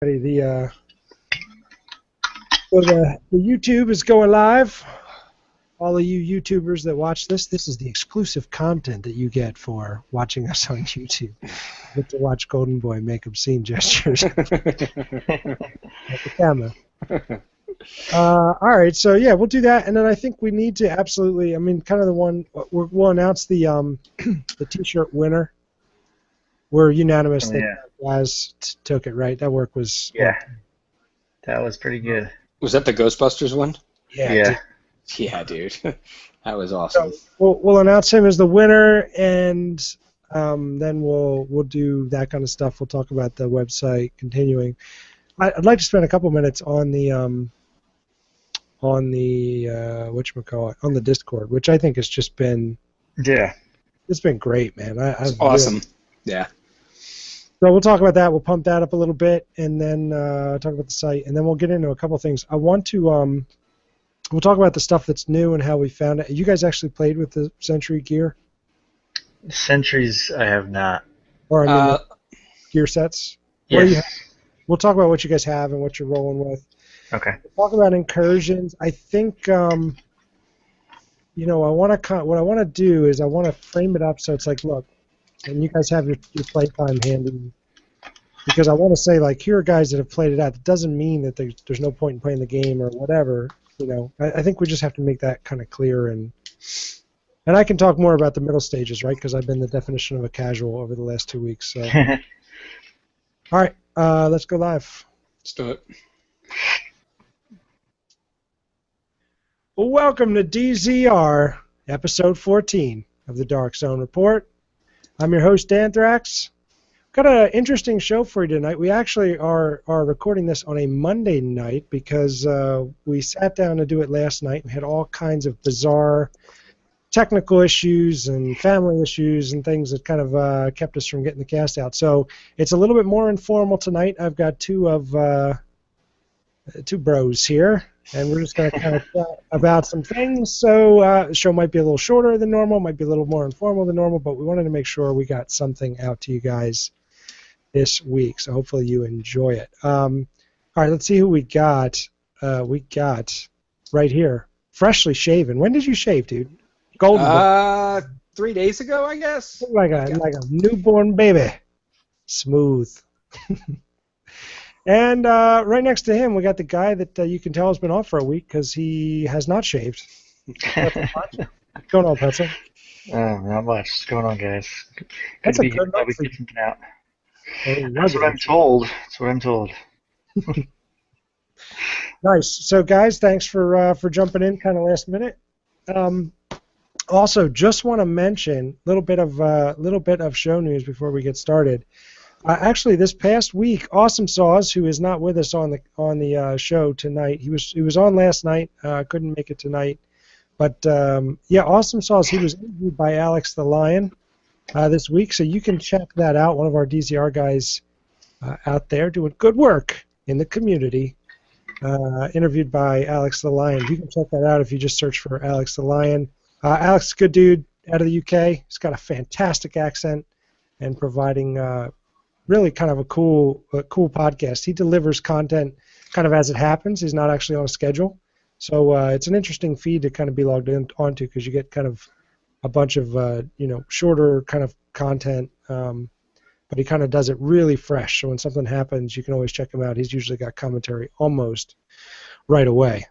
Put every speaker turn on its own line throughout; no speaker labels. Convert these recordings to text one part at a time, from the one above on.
The the YouTube is going live. All of you YouTubers that watch this is the exclusive content that you get for watching us on YouTube. You get to watch Golden Boy make obscene gestures at the camera. All right, so yeah, we'll do that, and then I think we need to absolutely. I mean, kind of the one we'll announce the the T-shirt winner. We're unanimous that guys took it, right? That work was
that was pretty good.
Was that the Ghostbusters one?
Yeah.
Yeah, dude. That was awesome.
So we'll announce him as the winner, and then we'll do that kind of stuff. We'll talk about the website continuing. I'd like to spend a couple minutes on the whatchamacallit, on the Discord, which I think has just been it's been great, man.
It's awesome. Yeah.
So we'll talk about that. We'll pump that up a little bit, and then talk about the site, and then we'll get into a couple things. I want to we'll talk about the stuff that's new and how we found it. You guys actually played with the Century gear?
Centuries, I have not.
Or I mean, gear sets?
Yes.
We'll talk about what you guys have and what you're rolling with.
Okay.
We'll talk about incursions. I think, what I want to do is I want to frame it up so it's like, look, and you guys have your playtime handy, because I want to say, like, here are guys that have played it out. That doesn't mean that there's no point in playing the game or whatever. I think we just have to make that kind of clear, and I can talk more about the middle stages, right? Because I've been the definition of a casual over the last 2 weeks. So, all right, let's go live.
Let's do it.
Welcome to DZR, episode 14 of the Dark Zone Report. I'm your host, Anthrax. Got an interesting show for you tonight. We actually are recording this on a Monday night because we sat down to do it last night. We had all kinds of bizarre technical issues and family issues and things that kind of kept us from getting the cast out. So it's a little bit more informal tonight. I've got two bros here, and we're just going to kind of chat about some things. So the show might be a little shorter than normal, might be a little more informal than normal, but we wanted to make sure we got something out to you guys this week, so hopefully you enjoy it. All right, let's see who we got. We got right here, freshly shaven. When did you shave, dude? Golden.
3 days ago, I guess.
Like a newborn baby. Smooth. And right next to him, we got the guy that you can tell has been off for a week because he has not shaved. What's going on, Pretzel?
Not much. What's going on, guys?
That's a good
night. Get something out.
Oh,
That's what I'm told. That's what I'm told.
Nice. So, guys, thanks for jumping in kind of last minute. Also, just want to mention a little bit of show news before we get started. Actually, this past week, Awesome Saws, who is not with us on the show tonight, he was on last night. Couldn't make it tonight, but Awesome Saws. He was interviewed by Alex the Lion this week, so you can check that out. One of our DZR guys out there doing good work in the community. Interviewed by Alex the Lion. You can check that out if you just search for Alex the Lion. Alex is a good dude out of the UK. He's got a fantastic accent and providing really kind of a cool podcast. He delivers content kind of as it happens. He's not actually on a schedule. So it's an interesting feed to kind of be logged onto because you get kind of a bunch of shorter kind of content, but he kind of does it really fresh. So when something happens, you can always check him out. He's usually got commentary almost right away.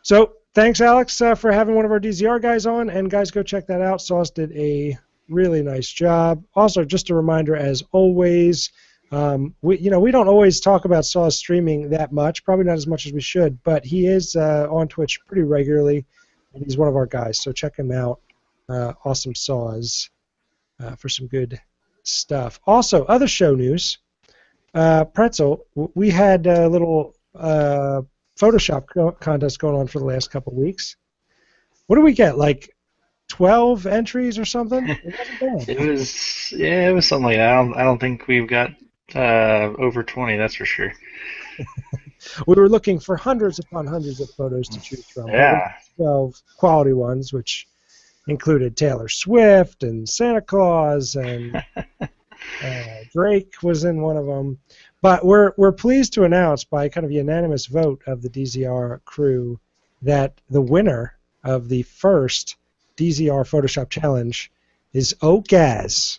So thanks, Alex, for having one of our DZR guys on. And guys, go check that out. Sauce did a really nice job. Also, just a reminder, as always, we don't always talk about Sauce streaming that much, probably not as much as we should, but he is on Twitch pretty regularly, and he's one of our guys. So check him out, Awesome Saws, for some good stuff. Also, other show news. Pretzel, we had a little Photoshop contest going on for the last couple of weeks. What do we get? Like 12 entries or something?
It was something like that. I don't think we've got over 20. That's for sure.
We were looking for hundreds upon hundreds of photos to choose from.
Yeah.
12 quality ones, which included Taylor Swift and Santa Claus, and Drake was in one of them. But we're pleased to announce by kind of unanimous vote of the DZR crew that the winner of the first DZR Photoshop Challenge is Ogaz,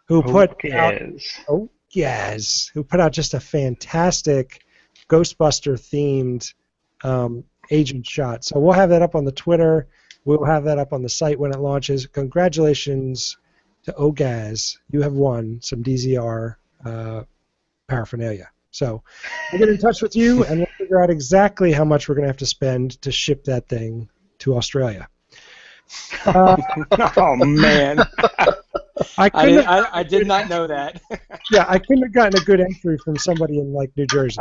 who put out just a fantastic Ghostbuster themed agent shot. So we'll have that up on the Twitter. We'll have that up on the site when it launches. Congratulations to Ogaz. You have won some DZR paraphernalia. So we'll get in touch with you and we'll figure out exactly how much we're going to have to spend to ship that thing to Australia.
Oh, man. I did not know that.
Yeah, I couldn't have gotten a good entry from somebody in, like, New Jersey.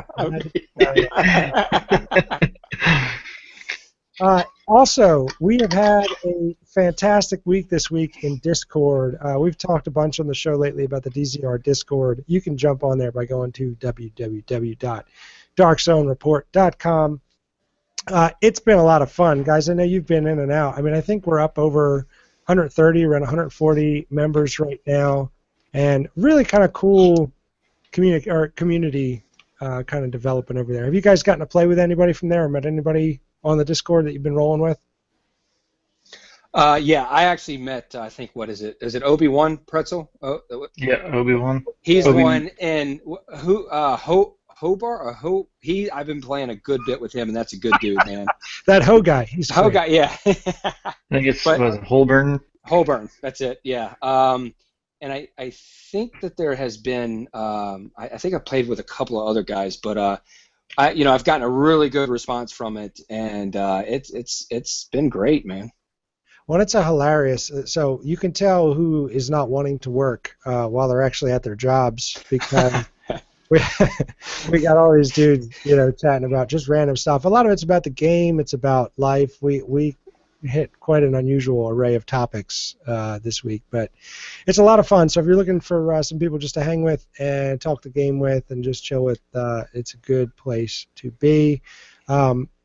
Also, we have had a fantastic week this week in Discord. We've talked a bunch on the show lately about the DZR Discord. You can jump on there by going to www.darkzonereport.com. It's been a lot of fun, guys. I know you've been in and out. I mean, I think we're up over 130, around 140 members right now, and really kind of cool community kind of developing over there. Have you guys gotten to play with anybody from there or met anybody on the Discord that you've been rolling with?
Yeah, I actually met, I think, what is it? Is it Obi-Wan Pretzel?
Yeah, Obi-Wan.
He's the one, and Hobart or Ho? I've been playing a good bit with him, and that's a good dude, man.
That Ho guy. He's
Ho guy, yeah.
I think it's Holborn.
Holborn, that's it, yeah. And I think that there has been, I think I played with a couple of other guys, but I've gotten a really good response from it, and it's been great, man.
Well, it's a hilarious. So you can tell who is not wanting to work while they're actually at their jobs, because we got all these dudes, chatting about just random stuff. A lot of it's about the game. It's about life. We hit quite an unusual array of topics this week, but it's a lot of fun. So if you're looking for some people just to hang with and talk the game with and just chill with, it's a good place to be.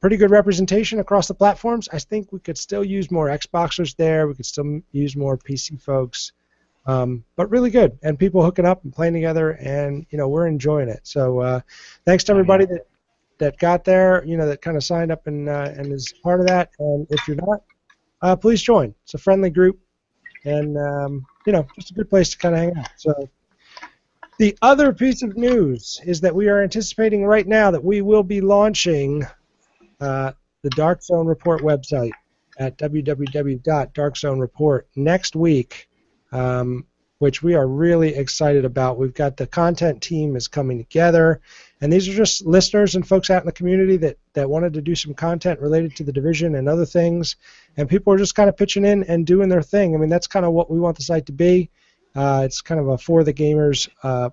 Pretty good representation across the platforms. I think we could still use more Xboxers there. We could still use more PC folks. But really good, and people hooking up and playing together, and we're enjoying it. So thanks to everybody that got there, that kind of signed up and is part of that. And if you're not, please join. It's a friendly group, and just a good place to kind of hang out. So the other piece of news is that we are anticipating right now that we will be launching the Dark Zone Report website at www.darkzonereport next week. Which we are really excited about. We've got the content team is coming together, and these are just listeners and folks out in the community that wanted to do some content related to the division and other things, and people are just kind of pitching in and doing their thing. I mean, that's kind of what we want the site to be. It's kind of a for the gamers,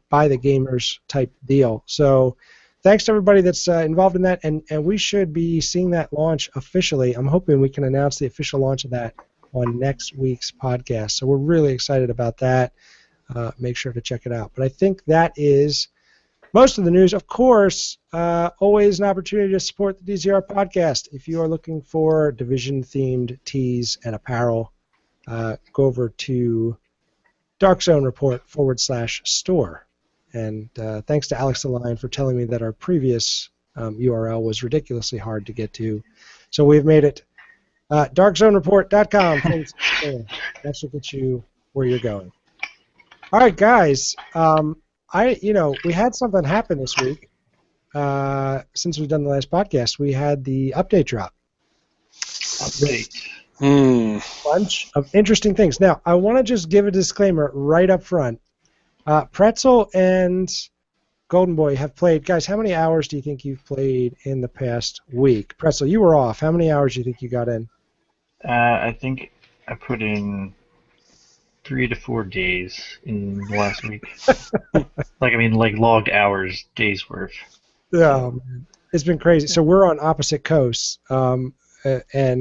by the gamers type deal. So thanks to everybody that's involved in that, and we should be seeing that launch officially. I'm hoping we can announce the official launch of that on next week's podcast. So we're really excited about that. Make sure to check it out. But I think that is most of the news. Of course, always an opportunity to support the DZR podcast. If you are looking for division-themed tees and apparel, go over to darkzonereport.com/store. And thanks to Alex the Lion for telling me that our previous URL was ridiculously hard to get to. So we've made it darkzonereport.com. That should get you where you're going. All right, guys. We had something happen this week. Since we've done the last podcast, we had the update drop. Bunch of interesting things. Now, I want to just give a disclaimer right up front. Pretzel and Golden Boy have played. Guys, how many hours do you think you've played in the past week? Pretzel, you were off. How many hours do you think you got in?
I think I put in 3 to 4 days in the last week. like logged hours, days worth.
Yeah, man. It's been crazy. So we're on opposite coasts, and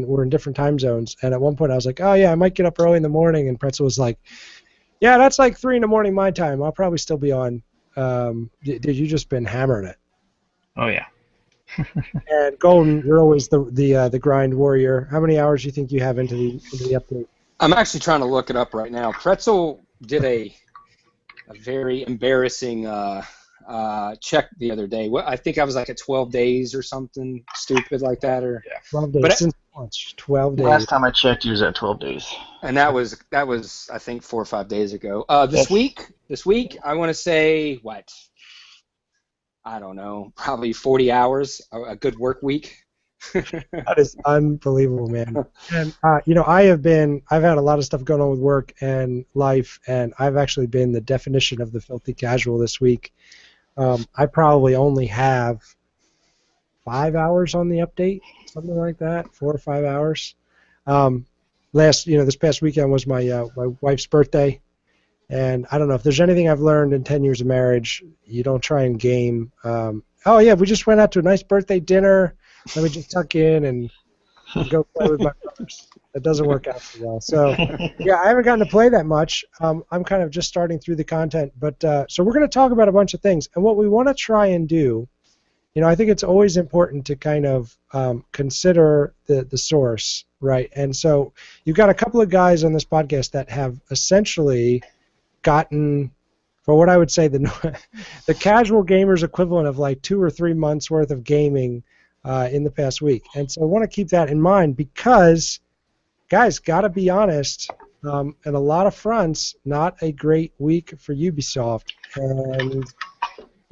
we're in different time zones. And at one point I was like, oh yeah, I might get up early in the morning. And Pretzel was like, yeah, that's like 3 in the morning my time. I'll probably still be on. Dude, you just been hammering it.
Oh yeah.
And Golden, you're always the grind warrior. How many hours do you think you have into the update?
I'm actually trying to look it up right now. Pretzel did a very embarrassing checked the other day. I think I was like at 12 days or something stupid like that, or
12 days
but
since launch. 12 days.
Last time I checked, he was at 12 days.
and that was I think 4 or 5 days ago. This
That's-
week I want to say what? I don't know, probably 40 hours, a good work week.
That is unbelievable, man. And I've had a lot of stuff going on with work and life, and I've actually been the definition of the filthy casual this week. I probably only have 5 hours on the update, something like that, 4 or 5 hours. This past weekend was my wife's birthday, and I don't know if there's anything I've learned in 10 years of marriage. You don't try and game. Oh yeah, we just went out to a nice birthday dinner. Let me just tuck in and go play with my brothers. That doesn't work out so well. So, yeah, I haven't gotten to play that much. I'm kind of just starting through the content. But so we're going to talk about a bunch of things. And what we want to try and do, I think it's always important to kind of consider the source, right? And so you've got a couple of guys on this podcast that have essentially gotten, for what I would say, the casual gamer's equivalent of like 2 or 3 months worth of gaming in the past week. And so I want to keep that in mind because, guys, got to be honest, in a lot of fronts, not a great week for Ubisoft. And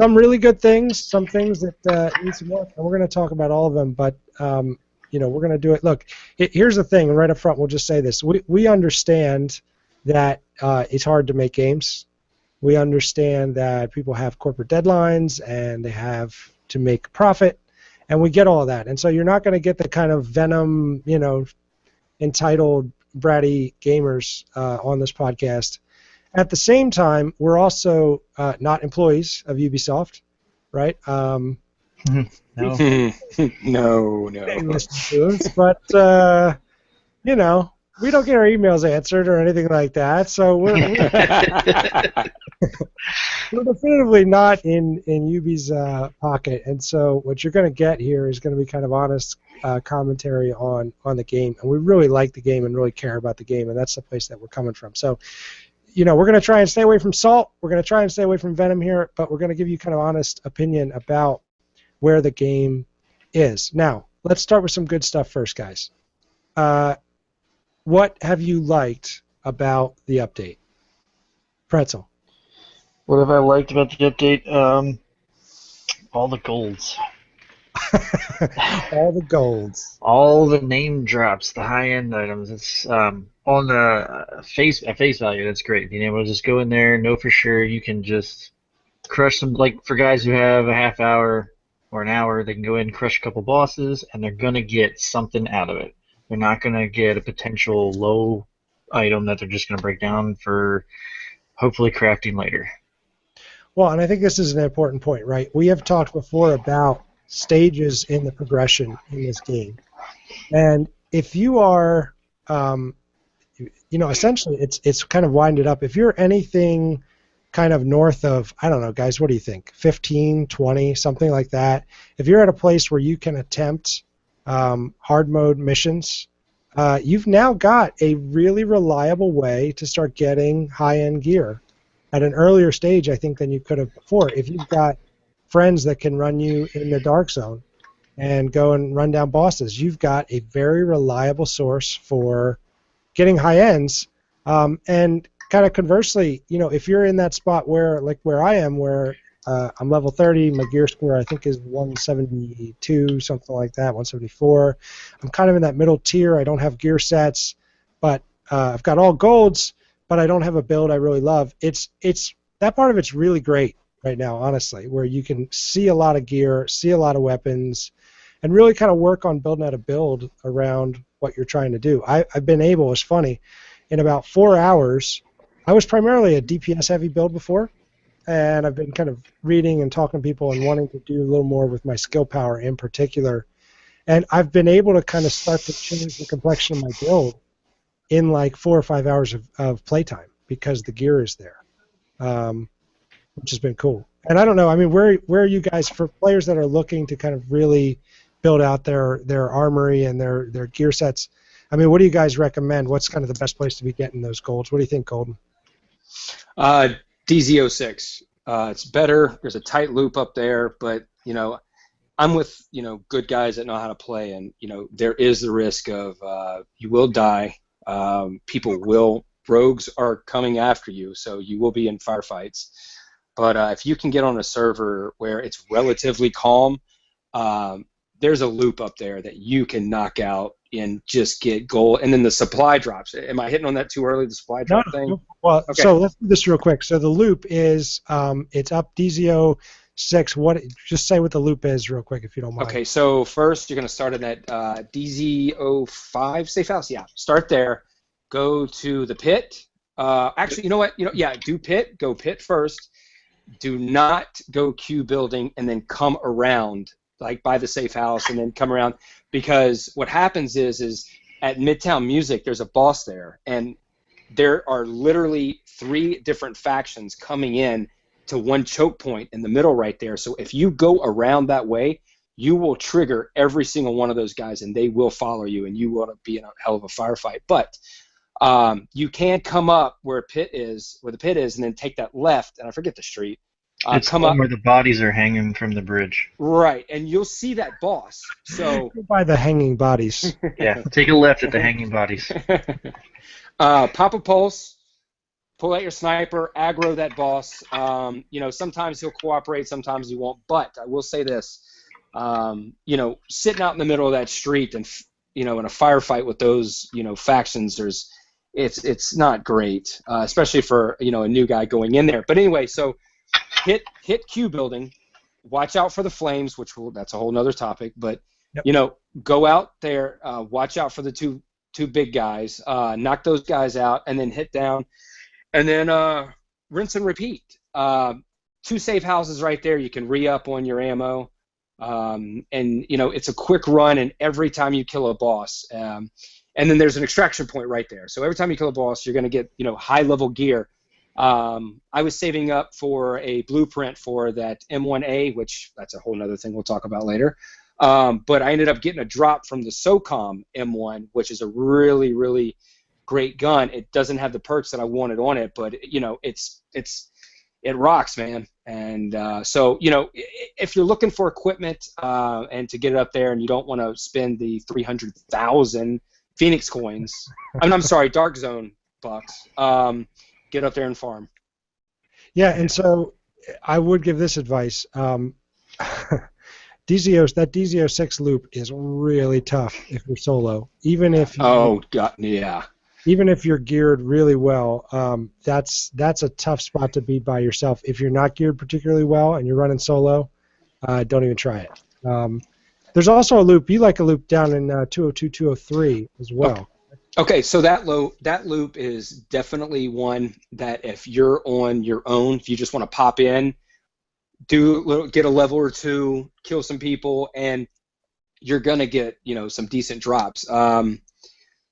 some really good things, some things that need some work, and we're going to talk about all of them, but we're going to do it. Look, here's the thing, and right up front we'll just say this. We understand that it's hard to make games. We understand that people have corporate deadlines and they have to make profit. And we get all of that. And so you're not going to get the kind of venom, entitled bratty gamers on this podcast. At the same time, we're also not employees of Ubisoft, right?
No.
No.
But, we don't get our emails answered or anything like that. So we're definitively not in Ubi's pocket, and so what you're going to get here is going to be kind of honest commentary on the game, and we really like the game and really care about the game, and that's the place that we're coming from. So, we're going to try and stay away from salt, we're going to try and stay away from venom here, but we're going to give you kind of honest opinion about where the game is. Now, let's start with some good stuff first, guys. What have you liked about the update? Pretzel.
What have I liked about the update? All the golds.
All the golds.
All the name drops, the high-end items. It's on the face value. That's great. Being able to just go in there, know for sure you can just crush some. Like for guys who have a half hour or an hour, they can go in and crush a couple bosses, and they're gonna get something out of it. They're not gonna get a potential low item that they're just gonna break down for hopefully crafting later.
Well, and I think this is an important point, right? We have talked before about stages in the progression in this game. And if you are, essentially it's kind of winded up. If you're anything kind of north of, I don't know, guys, what do you think? 15, 20, something like that. If you're at a place where you can attempt hard mode missions, you've now got a really reliable way to start getting high-end gear at an earlier stage, I think, than you could have before. If you've got friends that can run you in the dark zone and go and run down bosses, you've got a very reliable source for getting high ends. And kind of conversely, if you're in that spot where I am, where I'm level 30, my gear score I think is 172, something like that, 174. I'm kind of in that middle tier. I don't have gear sets, but I've got all golds, but I don't have a build I really love. It's that part of it's really great right now, honestly, where you can see a lot of gear, see a lot of weapons, and really kind of work on building out a build around what you're trying to do. I've been able, it's funny, in about 4 hours, I was primarily a DPS-heavy build before, and I've been kind of reading and talking to people and wanting to do a little more with my skill power in particular. And I've been able to kind of start to change the complexion of my build in like 4 or 5 hours of playtime because the gear is there, which has been cool. And I don't know, I mean, where are you guys, for players that are looking to kind of really build out their armory and their gear sets, I mean, what do you guys recommend? What's kind of the best place to be getting those golds? What do you think, Golden?
DZ06. It's better. There's a tight loop up there, but I'm with good guys that know how to play, and there is the risk of you will die. Rogues are coming after you, so you will be in firefights. But if you can get on a server where it's relatively calm, there's a loop up there that you can knock out and just get gold. And then the supply drops. Am I hitting on that too early, the supply drop thing?
No. Well,
okay.
So let's do this real quick. So the loop is it's up DZO6. Just say what the loop is real quick if you don't mind.
Okay, so first you're going to start in that DZ05 safe house. Yeah, start there. Go to the pit. Actually, you know what? Do pit. Go pit first. Do not go Q building and then come around like by the safe house and then come around, because what happens is at Midtown Music there's a boss there, and there are literally 3 different factions coming in to one choke point in the middle right there. So if you go around that way, you will trigger every single one of those guys, and they will follow you, and you will be in a hell of a firefight. But you can come up where the pit is, and then take that left, and I forget the street.
It's come up where the bodies are hanging from the bridge.
Right, and you'll see that boss. So
by the hanging bodies.
Yeah, take a left at the hanging bodies.
Pop a pulse, pull out your sniper, aggro that boss. Sometimes he'll cooperate, sometimes he won't. But I will say this: sitting out in the middle of that street and in a firefight with those factions, it's not great, especially for a new guy going in there. But anyway, so hit Q building, watch out for the flames, that's a whole nother topic. But go out there, watch out for the two big guys, knock those guys out, and then hit down, and then rinse and repeat. 2 safe houses right there. You can re-up on your ammo, and it's a quick run, and every time you kill a boss. And then there's an extraction point right there. So every time you kill a boss, you're going to get high-level gear. I was saving up for a blueprint for that M1A, which that's a whole other thing we'll talk about later. But I ended up getting a drop from the SOCOM M1, which is a really, really great gun. It doesn't have the perks that I wanted on it, but it rocks, man. And so if you're looking for equipment and to get it up there, and you don't want to spend the 300,000 Phoenix coins, I'm sorry, Dark Zone bucks. Get up there and farm.
Yeah, and so I would give this advice. DZO6 loop is really tough if you're solo. Even if you're geared really well, that's a tough spot to be by yourself. If you're not geared particularly well and you're running solo, don't even try it. There's also a loop. You like a loop down in 202, 203 as well.
Okay, so that loop is definitely one that if you're on your own, if you just want to pop in, get a level or 2, kill some people, and you're gonna get some decent drops.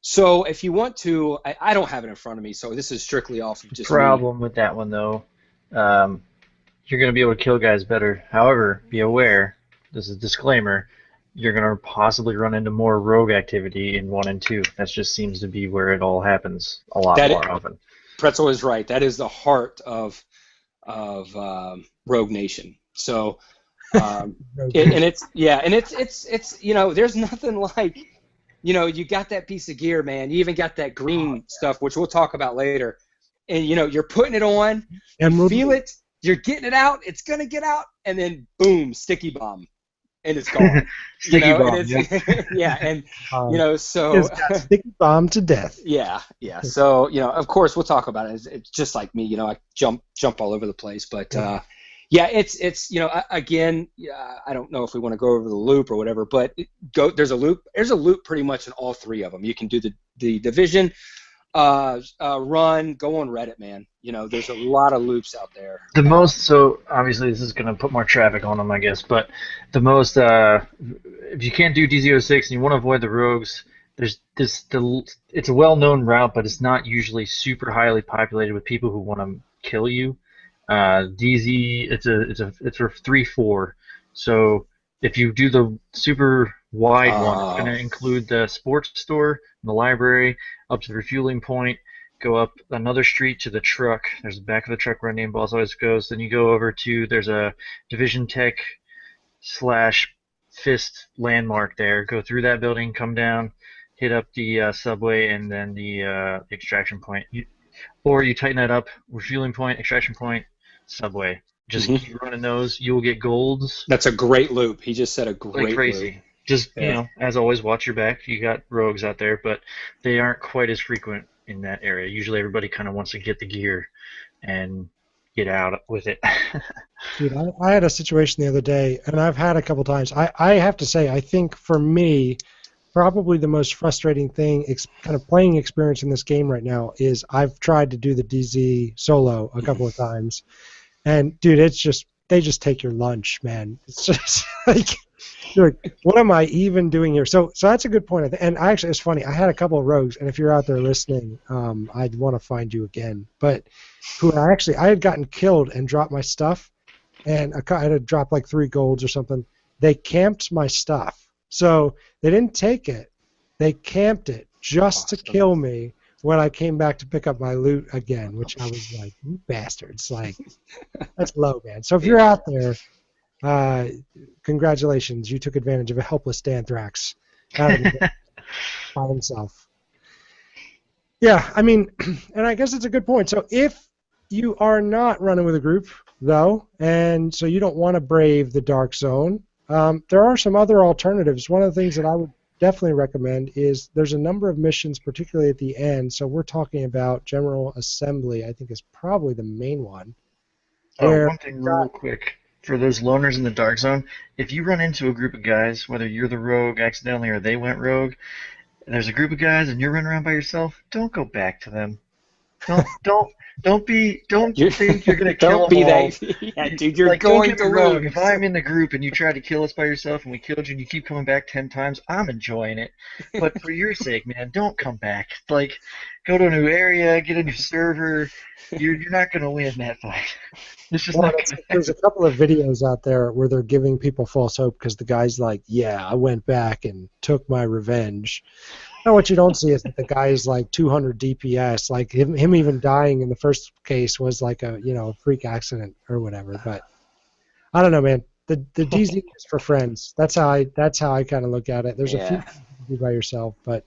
So if you want to, I don't have it in front of me, so this is strictly off of just
problem with that one though. You're gonna be able to kill guys better. However, be aware. This is a disclaimer. You're going to possibly run into more rogue activity in 1 and 2. That just seems to be where it all happens a lot more often.
Pretzel is right. That is the heart of Rogue Nation. So, it's there's nothing like, you got that piece of gear, man. You even got that green stuff, which we'll talk about later. And, you're putting it on, and feel it, you're getting it out, it's going to get out, and then boom, sticky bomb. And it's gone.
Sticky bomb.
Yeah, and so
it's got sticky bomb to death.
Yeah. So of course we'll talk about it. It's just like me. I jump all over the place. But it's again. I don't know if we want to go over the loop or whatever. But there's a loop. There's a loop pretty much in all 3 of them. You can do the division. Run, go on Reddit, man. There's a lot of loops out there.
So obviously this is going to put more traffic on them, I guess, but the most, if you can't do DZ06 and you want to avoid the rogues, it's a well-known route, but it's not usually super highly populated with people who want to kill you. DZ, it's for 3-4. So if you do the super wide one, it's going to include the sports store, the library, up to the refueling point, go up another street to the truck. There's the back of the truck where name boss always goes. Then you go over to there's a Division Tech slash Fist landmark there. Go through that building, come down, hit up the subway, and then the extraction point. Or you tighten that up. Refueling point, extraction point, subway. Just
Hmm.
keep running those. You will get golds
That's a great loop. He just said a
like
great loop.
crazy. Just,
Yeah.
as always, watch your back. You got rogues out there, but they aren't quite as frequent in that area. Usually everybody kind of wants to get the gear and get out with it.
Dude, I had a situation the other day, and I've had a couple times. I have to say, I think for me, probably the most frustrating thing, kind of playing experience in this game right now, is I've tried to do the DZ solo a couple of times, and dude, it's just they just take your lunch, man. It's just like, dude, what am I even doing here? So that's a good point. And actually, it's funny. I had a couple of rogues, and if you're out there listening, I'd want to find you again. But I had gotten killed and dropped my stuff, and I had to drop like 3 golds or something. They camped my stuff. So they didn't take it. They camped it just to
Awesome.
kill me when I came back to pick up my loot again, which I was like, you bastards. Like, that's low, man. So if you're out there, congratulations. You took advantage of a helpless Danthrax out of the by himself. Yeah, I mean, and I guess it's a good point. So if you are not running with a group, though, and so you don't want to brave the dark zone, there are some other alternatives. One of the things that I would definitely recommend is there's a number of missions, particularly at the end. So we're talking about General Assembly, I think is probably the main one.
Oh,
Where
one thing real quick. For those loners in the dark zone, if you run into a group of guys, whether you're the rogue accidentally or they went rogue, and there's a group of guys and you're running around by yourself, don't go back to them. Don't don't don't
You're,
think you're gonna kill
don't
them
be
all.
that. Yeah, dude, you're
Like, don't
going
get
to
me wrong. If
lose.
I'm in the group and you try to kill us by yourself and we killed you and you keep coming back 10 times, I'm enjoying it. But for your sake, man, don't come back. Like, go to a new area, get a new server. You're not gonna win that fight. It's just
Well,
not gonna
there's a
happen.
couple of videos out there where they're giving people false hope because the guy's like, yeah, I went back and took my revenge. Now, what you don't see is that the guy is like 200 DPS. Like him even dying in the first case was like a freak accident or whatever. But I don't know, man. The DZ is for friends. That's how I kind of look at it. There's a few
Yeah.
things you can do by yourself, but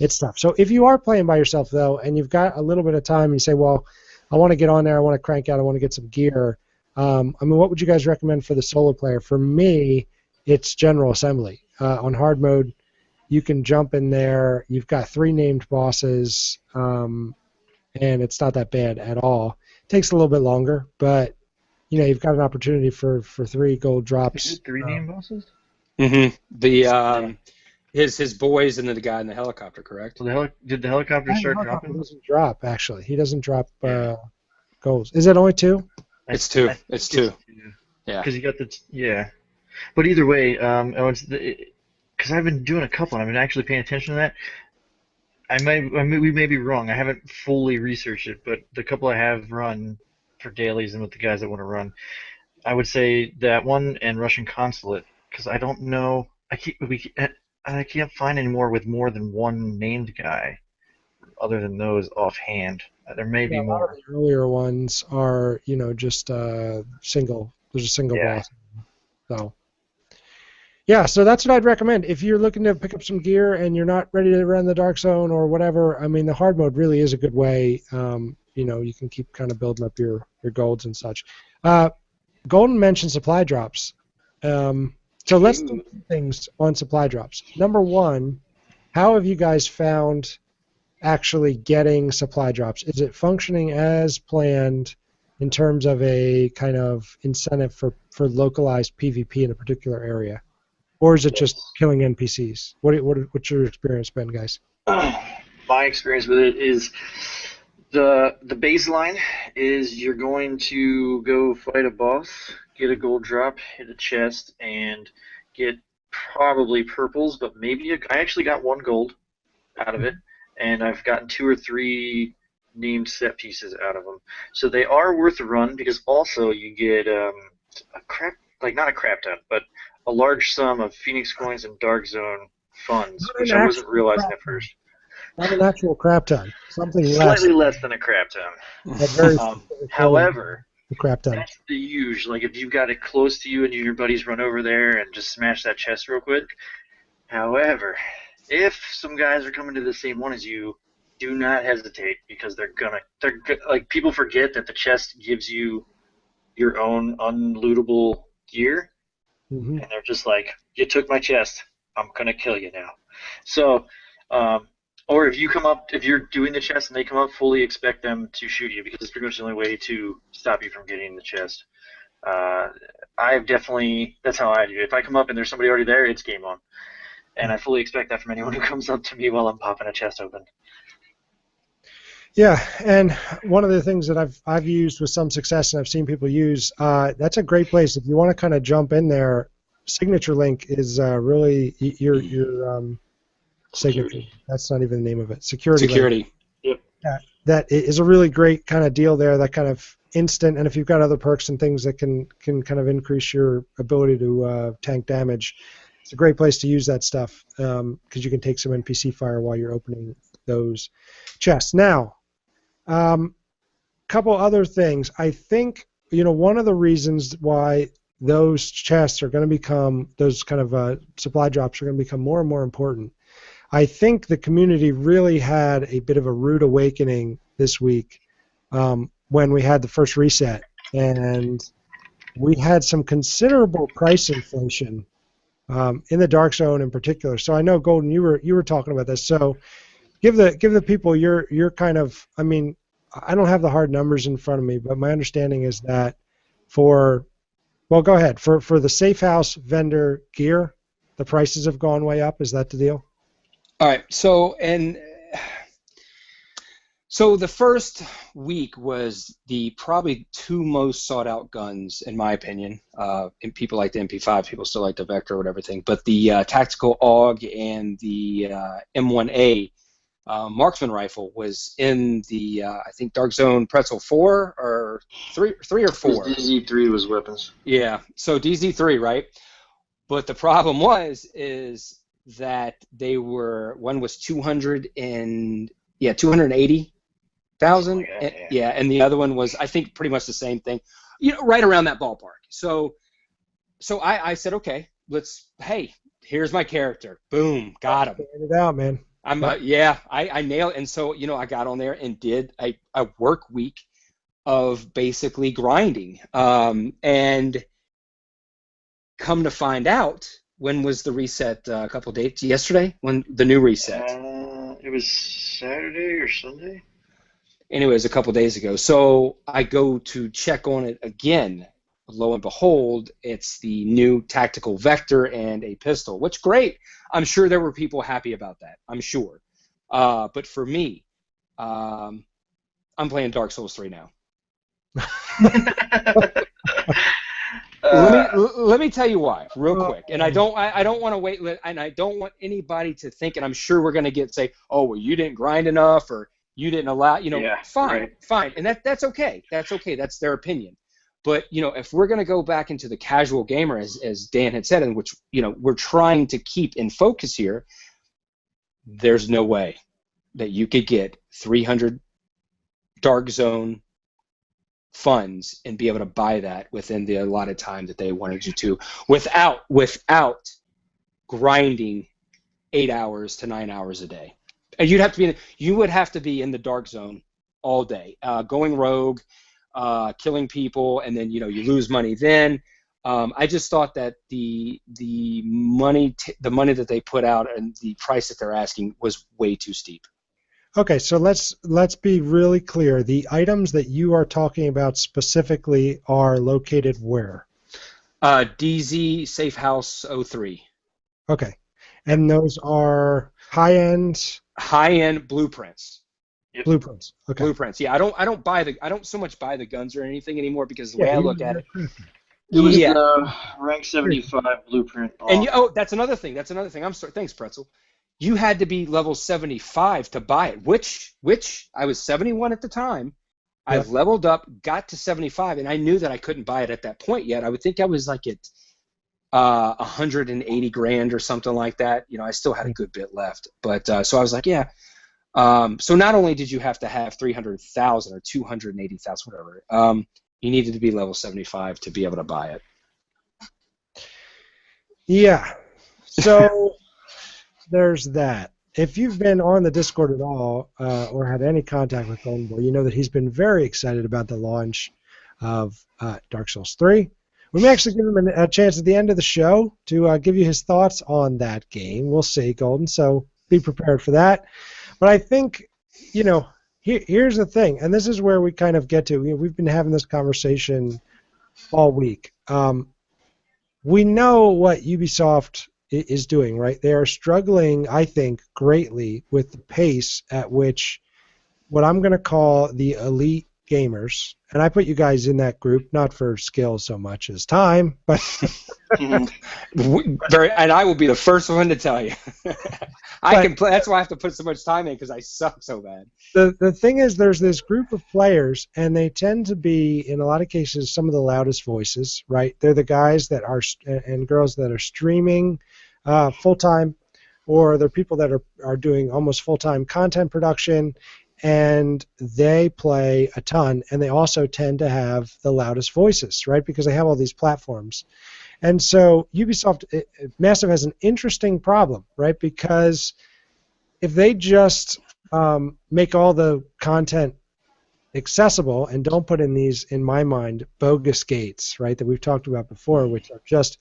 it's tough. So if you are playing by yourself though, and you've got a little bit of time, and you say, well, I want to get on there, I want to crank out, I want to get some gear. I mean, what would you guys recommend for the solo player? For me, it's General Assembly. On hard mode, you can jump in there. You've got 3 named bosses, and it's not that bad at all. It takes a little bit longer, but you've got an opportunity for 3 gold
Is
drops.
it three name bosses?
The
Yeah.
his boys and then the guy in the helicopter, correct?
So did the helicopter
And
start
helicopter
dropping?
doesn't drop, actually. He doesn't drop
Yeah.
golds. Is it only 2?
It's 2.
I
It's
think it's
2.
two.
Yeah.
Because you got the yeah. But either way, because I've been doing a couple and I've been actually paying attention to that. We may be wrong. I haven't fully researched it, but the couple I have run for dailies and with the guys that want to run, I would say that one and Russian Consulate because I don't know. I can't find any more with more than one named guy other than those offhand. There may
Yeah,
be
a lot of
more.
the earlier ones are, just single. There's a single
Yeah.
boss. So, yeah, so that's what I'd recommend. If you're looking to pick up some gear and you're not ready to run the Dark Zone or whatever, I mean, the hard mode really is a good way. You can keep kind of building up your golds and such. Golden mentioned supply drops. So let's do 2 things on supply drops. Number 1, how have you guys found actually getting supply drops? Is it functioning as planned in terms of a kind of incentive for localized PvP in a particular area? Or is it just
Yes.
killing NPCs? What's your experience been, guys?
My experience with it is the baseline is you're going to go fight a boss, get a gold drop, hit a chest, and get probably purples, but maybe I actually got 1 gold out of it, and I've gotten 2 or 3 named set pieces out of them. So they are worth a run because also you get a crap, like not a crap ton, but a large sum of Phoenix coins and Dark Zone funds,
Not an
which I wasn't
actual
realizing
crap
at
ton.
first.
Not an actual crap ton. Something less.
Slightly less than a crap ton.
That very
Um,
specific word,
however,
the crap ton.
that's the huge. Like if you've got it close to you and your buddies run over there and just smash that chest real quick. However, if some guys are coming to the same one as you, do not hesitate because like people forget that the chest gives you your own unlootable gear,
Hmm.
and they're just like, "You took my chest. I'm gonna kill you now." So, um, or if you're doing the chest and they come up, fully expect them to shoot you because it's pretty much the only way to stop you from getting the chest. Uh, that's how I do it. If I come up and there's somebody already there, it's game on. And I fully expect that from anyone who comes up to me while I'm popping a chest open.
Yeah, and one of the things that I've used with some success and I've seen people use, that's a great place if you want to kind of jump in there. Signature Link is really your signature. That's not even the name of it. Security Link.
Security.
Yep.
That is a really great kind of deal there. That kind of instant, and if you've got other perks and things that can kind of increase your ability to tank damage, it's a great place to use that stuff because you can take some NPC fire while you're opening those chests. Now, couple other things. I think one of the reasons why those chests are going to become those kind of supply drops are going to become more and more important. I think the community really had a bit of a rude awakening this week when we had the first reset, and we had some considerable price inflation in the Dark Zone in particular. So I know Golden, you were talking about this. So give the people your kind of. I mean, I don't have the hard numbers in front of me, but my understanding is that well, go ahead for the safe house vendor gear, the prices have gone way up. Is that the deal?
All right. So the first week was the probably two most sought out guns in my opinion. And people like the MP5, people still like the Vector or whatever thing. But the tactical AUG and the M1A marksman rifle was in the I think Dark Zone Pretzel 4 or 3 or 4.
DZ3 was weapons.
Yeah. So DZ3, right? But the problem is that one was 280,000, yeah, and the other one was I think pretty much the same thing, right around that ballpark. So I said, okay, hey, here's my character, boom, got him.
Figured it out, man.
I nailed it, and so I got on there and did a work week of basically grinding, and come to find out. When was the reset? A couple of days yesterday. When the new reset?
It was Saturday or Sunday.
Anyways, a couple of days ago. So I go to check on it again. Lo and behold, it's the new tactical Vector and a pistol. Which great. I'm sure there were people happy about that. I'm sure. But for me, I'm playing Dark Souls 3 now. Let me tell you why, real quick. And I don't want to wait, and I don't want anybody to think, and I'm sure we're going to say, oh, well, you didn't grind enough, or you didn't allow, fine, and that's okay. That's okay. That's their opinion. But if we're going to go back into the casual gamer, as Dan had said, and which we're trying to keep in focus here, there's no way that you could get 300 Dark Zone funds and be able to buy that within the allotted time that they wanted you to without grinding 8 hours to 9 hours a day. And you would have to be in the Dark Zone all day, going rogue, killing people, and then you lose money then. I just thought that the money that they put out and the price that they're asking was way too steep.
Okay, so let's be really clear. The items that you are talking about specifically are located where?
DZ Safe House 03.
Okay, and those are high-end
blueprints.
Yep.
Blueprints. Okay.
Blueprints. Yeah, I don't so much buy the guns or anything anymore because the way I look at it.
It was rank 75 blueprint.
And that's another thing. I'm sorry. Thanks, Pretzel. You had to be level 75 to buy it, which I was 71 at the time. Yeah. I leveled up, got to 75, and I knew that I couldn't buy it at that point yet. I would think I was like at 180 grand or something like that. I still had a good bit left, but so I was like, yeah. So not only did you have to have 300,000 or 280,000, whatever, you needed to be level 75 to be able to buy it.
Yeah. So there's that. If you've been on the Discord at all or had any contact with Golden Boy, you know that he's been very excited about the launch of Dark Souls 3. We may actually give him a chance at the end of the show to give you his thoughts on that game. We'll see, Golden, so be prepared for that. But I think, here's the thing, and this is where we kind of get to. We've been having this conversation all week. We know what Ubisoft is doing, right? They are struggling, I think, greatly with the pace at which what I'm going to call the elite gamers, and I put you guys in that group, not for skill so much as time, but
and I will be the first one to tell you. I can play. That's why I have to put so much time in, because I suck so bad.
The thing is, there's this group of players, and they tend to be, in a lot of cases, some of the loudest voices, right? They're the guys that are and girls that are streaming full-time, or they're people that are doing almost full-time content production, and they play a ton, and they also tend to have the loudest voices, right? Because they have all these platforms. And so Ubisoft Massive has an interesting problem, right? Because if they just make all the content accessible and don't put in these, in my mind, bogus gates, right, that we've talked about before, which are just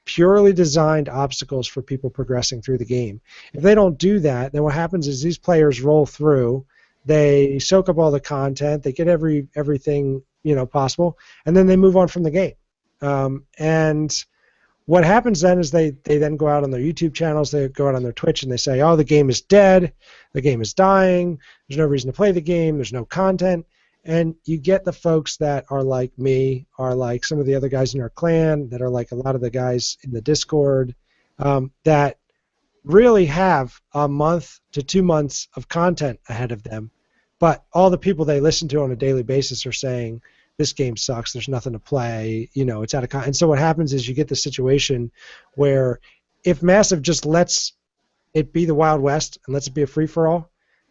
purely designed obstacles for people progressing through the game. If they don't do that, then what happens is these players roll through, they soak up all the content, they get everything possible, and then they move on from the game. And what happens then is they then go out on their YouTube channels, they go out on their Twitch, and they say, oh, the game is dead, the game is dying, there's no reason to play the game, there's no content. And you get the folks that are like me, are like some of the other guys in our clan, that are like a lot of the guys in the Discord, that really have a month to 2 months of content ahead of them. But all the people they listen to on a daily basis are saying, this game sucks, there's nothing to play, it's out of content. And so what happens is you get the situation where if Massive just lets it be the Wild West and lets it be a free-for-all,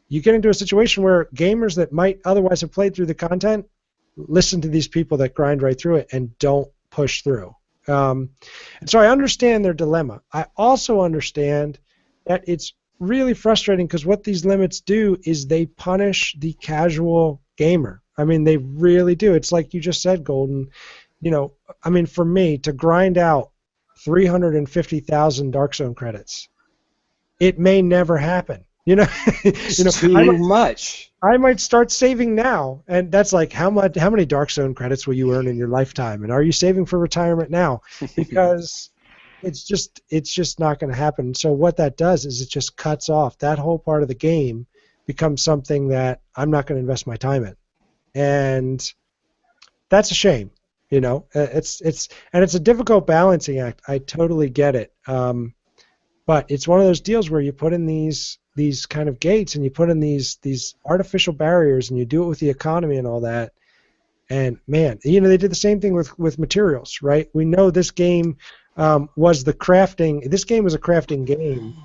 you get into a situation where gamers that might otherwise have played through the content listen to these people that grind right through it and don't push through. And so I understand their dilemma. I also understand that it's really frustrating because what these limits do is they punish the casual gamer. I mean, they really do. It's like you just said, Golden. For me, to grind out 350,000 Dark Zone credits, it may never happen.
It's too much.
I might start saving now, and that's like how many Dark Zone credits will you earn in your lifetime, and are you saving for retirement now? Because it's just not going to happen. So what that does is it just cuts off that whole part of the game, becomes something that I'm not going to invest my time in, and that's a shame. It's a difficult balancing act. I totally get it. But it's one of those deals where you put in these kind of gates and you put in these artificial barriers and you do it with the economy and all that. And man, they did the same thing with materials, right? We know this game was a crafting game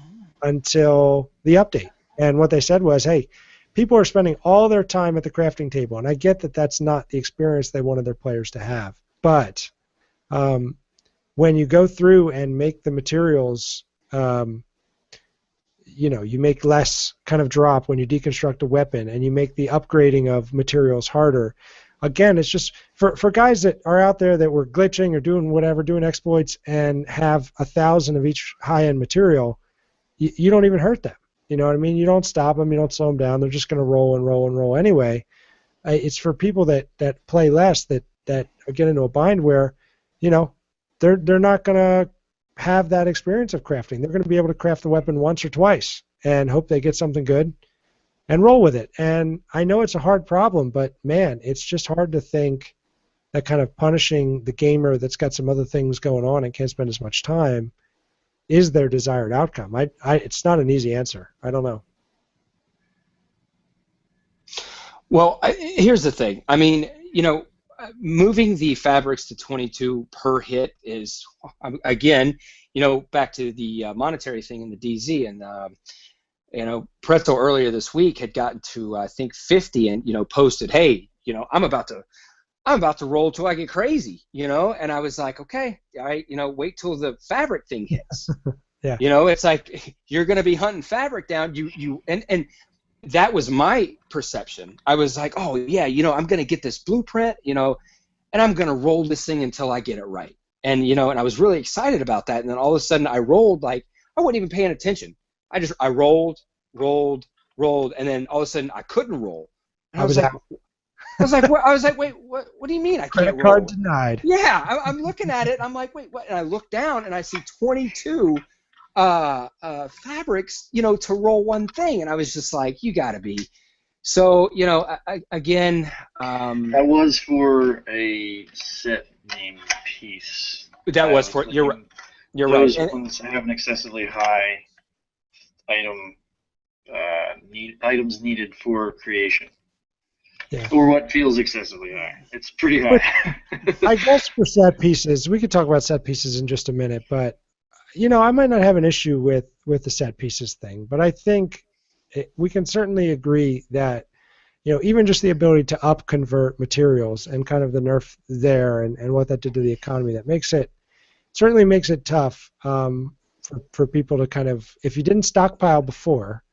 until the update. And what they said was, hey, people are spending all their time at the crafting table. And I get that that's not the experience they wanted their players to have. But when you go through and make the materials, you make less kind of drop when you deconstruct a weapon, and you make the upgrading of materials harder. Again, it's just for guys that are out there that were glitching or doing exploits and have 1,000 of each high-end material, you don't even hurt them. You know what I mean? You don't stop them, you don't slow them down. They're just going to roll and roll and roll anyway. It's for people that play less that get into a bind where, they're not going to have that experience of crafting. They're going to be able to craft the weapon once or twice and hope they get something good and roll with it. And I know it's a hard problem, but man, it's just hard to think that kind of punishing the gamer that's got some other things going on and can't spend as much time is their desired outcome. It's not an easy answer. I don't know.
Well, here's the thing. I mean, moving the fabrics to 22 per hit is, again, back to the monetary thing in the DZ, and Pretzel earlier this week had gotten to I think 50 and posted, hey, I'm about to roll till I get crazy, and I was like, okay, all right, wait till the fabric thing hits.
Yeah.
It's like you're going to be hunting fabric down. And that was my perception. I was like, oh yeah, I'm going to get this blueprint, and I'm going to roll this thing until I get it right. And and I was really excited about that. And then all of a sudden I rolled like I wasn't even paying attention. I rolled, and then all of a sudden I couldn't roll. And I was like,
out.
Wait, what do you mean I
Credit
can't roll?
card denied.
Yeah, I'm looking at it. I'm like, wait, what? And I look down and I see 22 fabrics, to roll one thing. And I was just like, you got to be. So, again.
That was for a set name piece.
That was for, you're right.
Those ones have an excessively high items needed for creation.
Yeah.
Or what feels excessively high. It's pretty high.
I guess for set pieces, we could talk about set pieces in just a minute, but I might not have an issue with the set pieces thing, but I think we can certainly agree that even just the ability to up convert materials and kind of the nerf there and what that did to the economy, that certainly makes it tough for people to kind of, if you didn't stockpile before,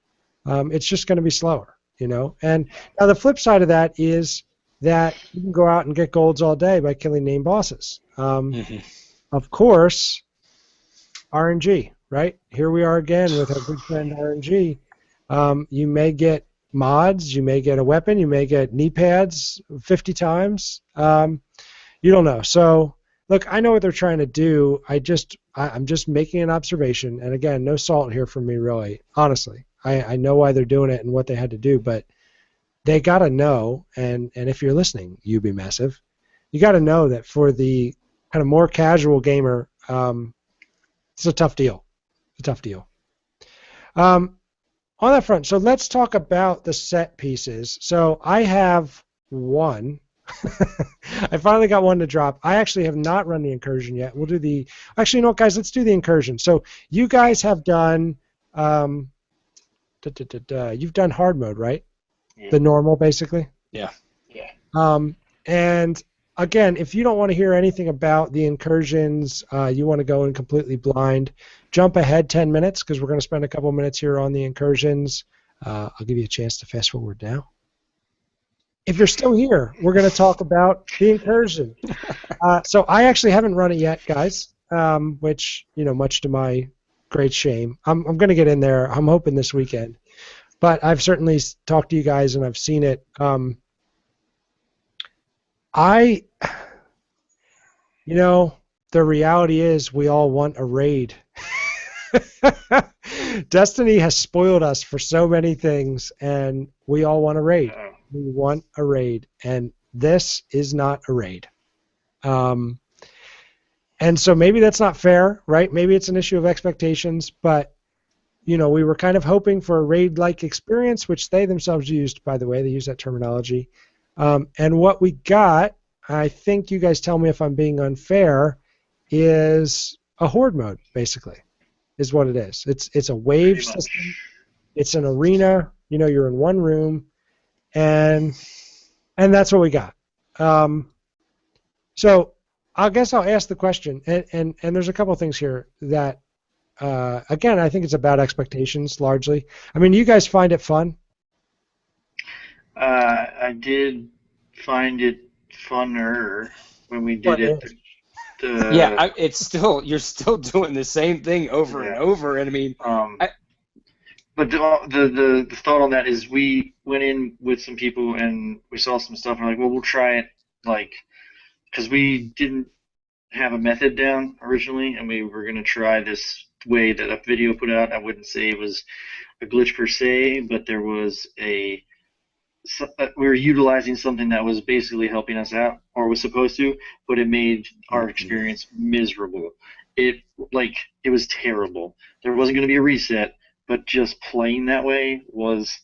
it's just going to be slower. And now the flip side of that is that you can go out and get golds all day by killing named bosses. Of course, RNG, right? Here we are again with our good friend RNG. You may get mods, you may get a weapon, you may get knee pads 50 times. You don't know. So, look, I know what they're trying to do. I'm just making an observation, and again, no salt here from me, really, honestly. I know why they're doing it and what they had to do, but they got to know, and if you're listening, you be massive, you got to know that for the kind of more casual gamer, it's a tough deal. It's a tough deal. On that front, so let's talk about the set pieces. So I have one. I finally got one to drop. I actually have not run the incursion yet. We'll do actually, no, guys, let's do the incursion. So you guys have done... you've done hard mode, right?
Yeah.
The normal, basically?
Yeah.
And again, if you don't want to hear anything about the incursions, you want to go in completely blind, jump ahead 10 minutes because we're going to spend a couple minutes here on the incursions. I'll give you a chance to fast forward now. If you're still here, we're going to talk about the incursion. So I actually haven't run it yet, guys, which, much to my great shame. I'm going to get in there. I'm hoping this weekend. But I've certainly talked to you guys and I've seen it. The reality is we all want a raid. Destiny has spoiled us for so many things, and we all want a raid. We want a raid, and this is not a raid. And so maybe that's not fair, right? Maybe it's an issue of expectations, but we were kind of hoping for a raid-like experience, which they themselves used, by the way. They used that terminology. And what we got, I think you guys tell me if I'm being unfair, is a horde mode, basically, is what it is. It's a wave system. It's an arena. You're in one room, and that's what we got. So I guess I'll ask the question, and there's a couple of things here that, again, I think it's about expectations largely. I mean, you guys find it fun?
I did find it funner when we did it.
It's still, you're still doing the same thing over and over, and I mean,
but the thought on that is we went in with some people and we saw some stuff and we're like, well, we'll try it, because we didn't have a method down originally, and we were going to try this way that a video put out. I wouldn't say it was a glitch per se, but there was we were utilizing something that was basically helping us out, or was supposed to, but it made our experience miserable. It was terrible. There wasn't going to be a reset, but just playing that way was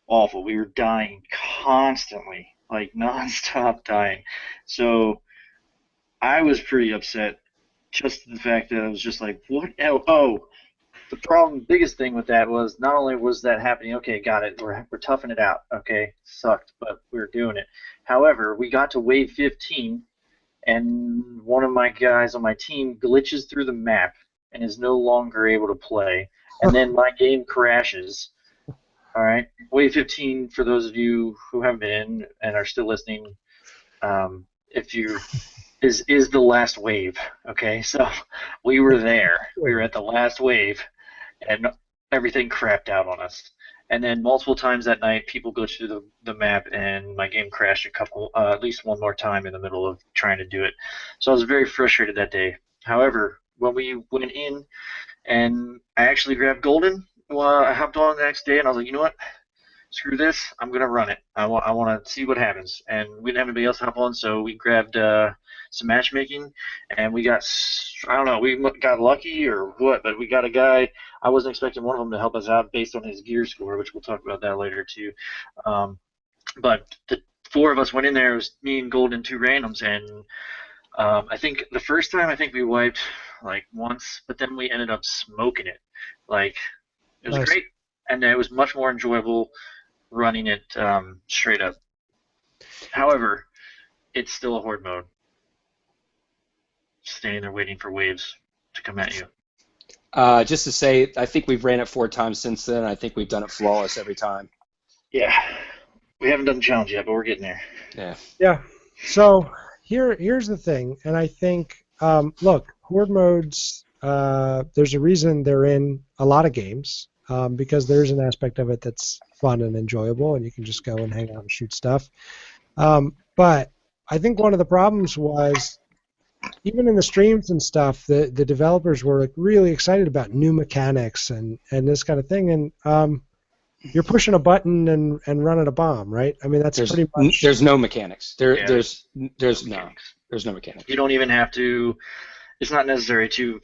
awful. We were dying constantly, non-stop dying. So I was pretty upset, just the fact that I was just like, what? Oh, the problem, biggest thing with that was not only was that happening, okay, got it, we're toughing it out, okay, sucked, but we were doing it. However, we got to wave 15, and one of my guys on my team glitches through the map and is no longer able to play, and then my game crashes. All right, wave 15, for those of you who haven't been in and are still listening, if you is the last wave. Okay, so we were there. We were at the last wave, and everything crapped out on us. And then multiple times that night, people glitched through the map, and my game crashed at least one more time in the middle of trying to do it. So I was very frustrated that day. However, when we went in, and I actually grabbed Golden, well, I hopped on the next day, and I was like, you know what? Screw this. I'm gonna run it. I want to see what happens. And we didn't have anybody else to hop on, so we grabbed some matchmaking, and we got, I don't know, we got lucky or what, but we got a guy. I wasn't expecting one of them to help us out based on his gear score, which we'll talk about that later too. But the four of us went in there. It was me and Gold and two randoms, and I think the first time we wiped like once, but then we ended up smoking it. Like, it was
Nice.
great, and it was much more enjoyable running it straight up. However, it's still a horde mode. Standing there waiting for waves to come at you.
Just to say, I think we've ran it 4 times since then. I think we've done it flawless every time.
Yeah. We haven't done the challenge yet, but we're getting there.
Yeah.
Yeah. So here's the thing, and I think, look, horde modes, there's a reason they're in a lot of games, because there's an aspect of it that's fun and enjoyable, and you can just go and hang out and shoot stuff. But I think one of the problems was, even in the streams and stuff, the developers were like really excited about new mechanics and this kind of thing, and you're pushing a button and running a bomb, right? I mean, that's pretty much.
There's no mechanics. There's
mechanics.
There's no mechanics.
You don't even have to. It's not necessary to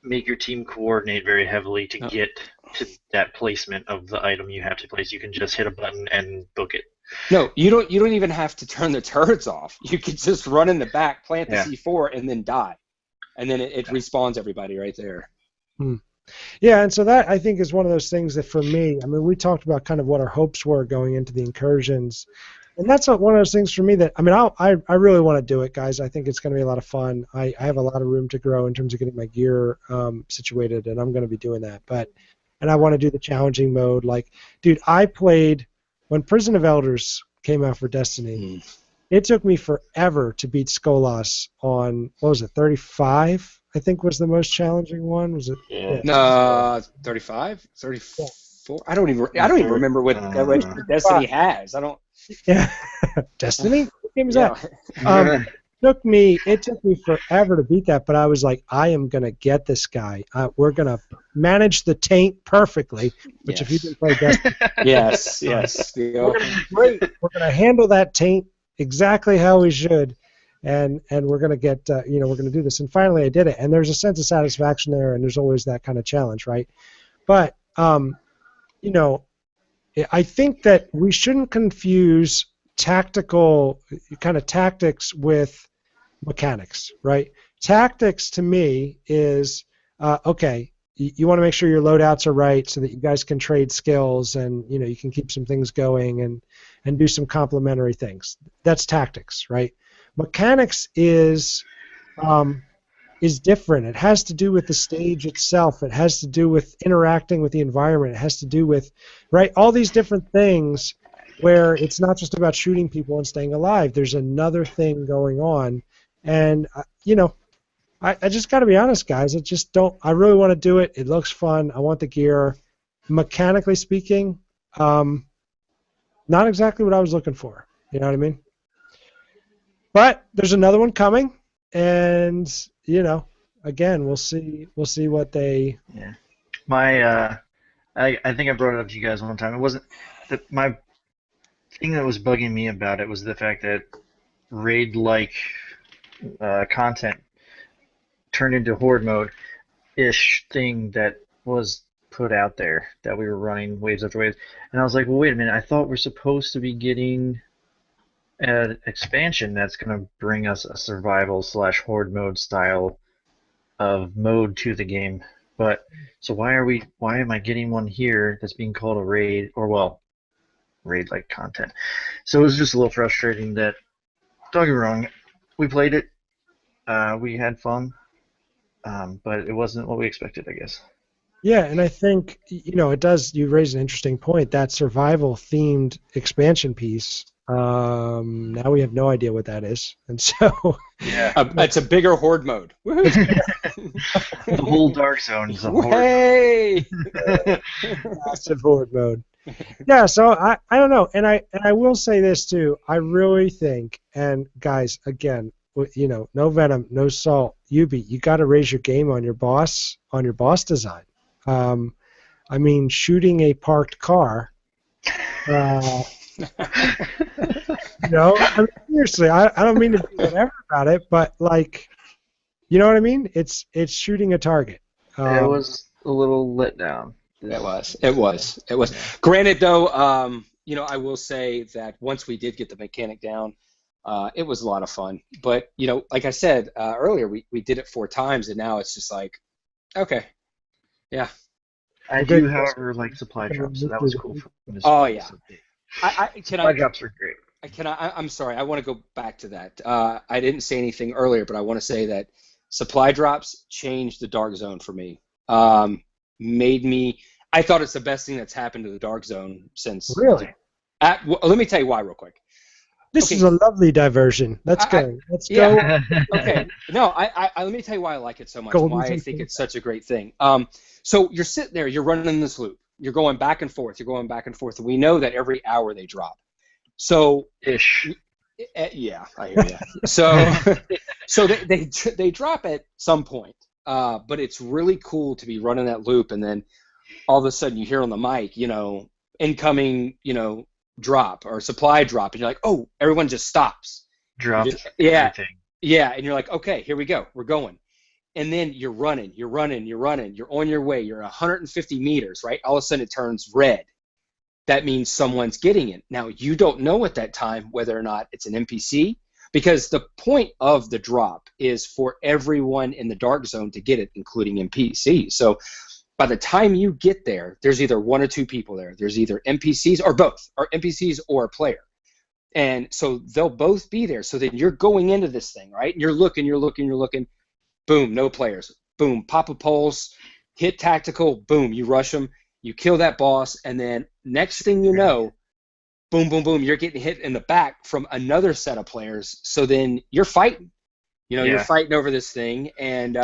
make your team coordinate very heavily to get to that placement of the item you have to place. You can just hit a button and book it.
No, you don't even have to turn the turrets off. You could just run in the back, plant the C4, and then die, and then it respawns everybody right there.
Yeah, and so that, I think, is one of those things that, for me, I mean, we talked about kind of what our hopes were going into the incursions, and that's one of those things for me that, I mean, I really want to do it, guys. I think it's going to be a lot of fun. I have a lot of room to grow in terms of getting my gear situated, and I'm going to be doing that. And I want to do the challenging mode. Like, dude, I played when Prison of Elders came out for Destiny. It took me forever to beat Skolas on, what was it, 35? I think was the most challenging one. Was it?
Yeah. 35, 34. Yeah. I don't even remember what Destiny has. I don't.
Yeah. Destiny? What game is that? It took me forever to beat that, but I was like, I am gonna get this guy. We're gonna manage the taint perfectly. Which, if you didn't play Destiny,
yes.
We're gonna be great. We're gonna handle that taint exactly how we should. And we're going to get, we're going to do this. And finally I did it. And there's a sense of satisfaction there, and there's always that kind of challenge, right? But, I think that we shouldn't confuse tactical kind of tactics with mechanics, right? Tactics, to me, is, okay, you want to make sure your loadouts are right so that you guys can trade skills and, you can keep some things going and do some complementary things. That's tactics, right? Mechanics is different. It has to do with the stage itself. It has to do with interacting with the environment. It has to do with, right, all these different things where it's not just about shooting people and staying alive. There's another thing going on. And, I just got to be honest, guys. I really want to do it. It looks fun. I want the gear. Mechanically speaking, not exactly what I was looking for. You know what I mean? But there's another one coming, and again, we'll see what they.
Yeah, my I think I brought it up to you guys one time. It wasn't my thing that was bugging me about it was the fact that raid-like content turned into horde mode-ish thing that was put out there that we were running waves after waves, and I was like, well, wait a minute. I thought we're supposed to be getting an expansion that's going to bring us a survival / horde mode style of mode to the game. But so why am I getting one here that's being called a raid, or well, raid like content? So it was just a little frustrating that, don't get me wrong, we played it, we had fun, but it wasn't what we expected, I guess.
Yeah, and I think it does. You raise an interesting point. That survival themed expansion piece. Now we have no idea what that is, and so
Yeah.
It's a bigger horde mode. Woohoo!
The whole Dark Zone is a horde.
Hey!
massive horde mode. Yeah, so I don't know, and I will say this too. I really think, and guys, again, no venom, no salt. You got to raise your game on your boss design. I mean, shooting a parked car. I mean, seriously, I don't mean to be whatever about it, but like, you know what I mean? It's shooting a target.
It was a little let down.
It was. Granted, though, I will say that once we did get the mechanic down, it was a lot of fun. But like I said earlier, we did it 4 times, and now it's just like, okay, yeah.
I do, however, like supply drops, so that was cool.
Oh yeah.
Supply drops are great.
I'm sorry. I want to go back to that. I didn't say anything earlier, but I want to say that supply drops changed the Dark Zone for me. Made me. I thought it's the best thing that's happened to the Dark Zone since.
Really?
Let me tell you why real quick.
This is a lovely diversion. Let's go. Let's
go.
Yeah.
Okay. No, let me tell you why I like it so much. Why I think it's such a great thing. So you're sitting there, you're running this loop. You're going back and forth. And we know that every hour they drop. So
ish.
Yeah, I hear you. So they drop at some point. But it's really cool to be running that loop, and then all of a sudden you hear on the mic, incoming, drop or supply drop, and you're like, oh, everyone just stops.
Dropped.
Everything. Yeah, and you're like, okay, here we go, we're going. And then you're running, you're on your way, you're 150 meters, right? All of a sudden it turns red. That means someone's getting it. Now, you don't know at that time whether or not it's an NPC, because the point of the drop is for everyone in the Dark Zone to get it, including NPCs. So by the time you get there, there's either 1 or 2 people there. There's either NPCs or both, or NPCs or a player. And so they'll both be there. So then you're going into this thing, right? And you're looking. Boom, no players. Boom, pop a pulse, hit tactical, boom, you rush them, you kill that boss, and then next thing you know, boom, boom, boom, you're getting hit in the back from another set of players. So then you're fighting. You're fighting over this thing. And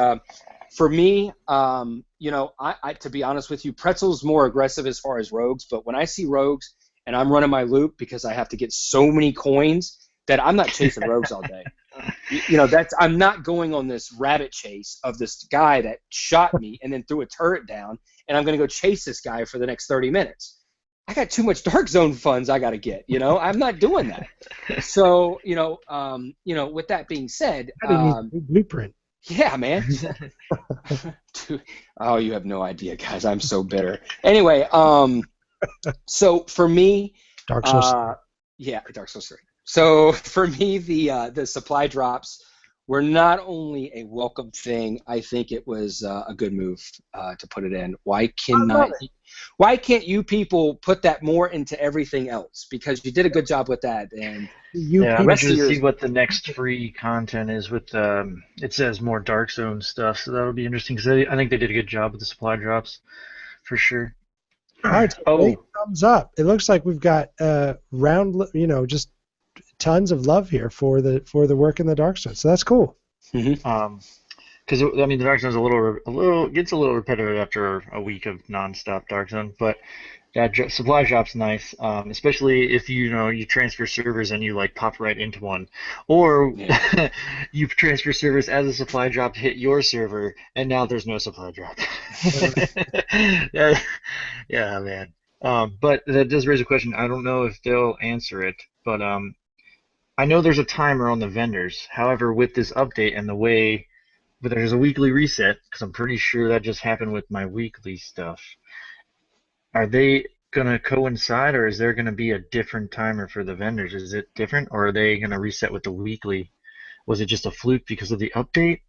for me, I to be honest with you, Pretzel's more aggressive as far as rogues, but when I see rogues and I'm running my loop because I have to get so many coins that I'm not chasing rogues all day. I'm not going on this rabbit chase of this guy that shot me and then threw a turret down, and I'm going to go chase this guy for the next 30 minutes. I got too much Dark Zone funds I got to get. I'm not doing that. So, with that being said,
blueprint.
Yeah, man. Dude, oh, you have no idea, guys. I'm so bitter. Anyway, so for me,
Dark Souls.
Yeah, Dark Souls 3. So for me, the supply drops were not only a welcome thing. I think it was a good move to put it in. Why can't you people put that more into everything else? Because you did a good job with that. And
I'm interested to see what the next free content is with. It says more Dark Zone stuff, so that'll be interesting because I think they did a good job with the supply drops, for sure.
All right, thumbs up. It looks like we've got just tons of love here for the work in the Dark Zone, so that's cool.
Mm-hmm. Because the Dark Zone's a little gets a little repetitive after a week of nonstop Dark Zone, but that supply drop's nice, especially if you transfer servers and you like pop right into one, or you transfer servers as a supply drop hit your server, and now there's no supply drop. Yeah, man. But that does raise a question. I don't know if they'll answer it, but I know there's a timer on the vendors. However, with this update and the way, but there's a weekly reset, because I'm pretty sure that just happened with my weekly stuff. Are they going to coincide, or is there going to be a different timer for the vendors? Is it different, or are they going to reset with the weekly? Was it just a fluke because of the update?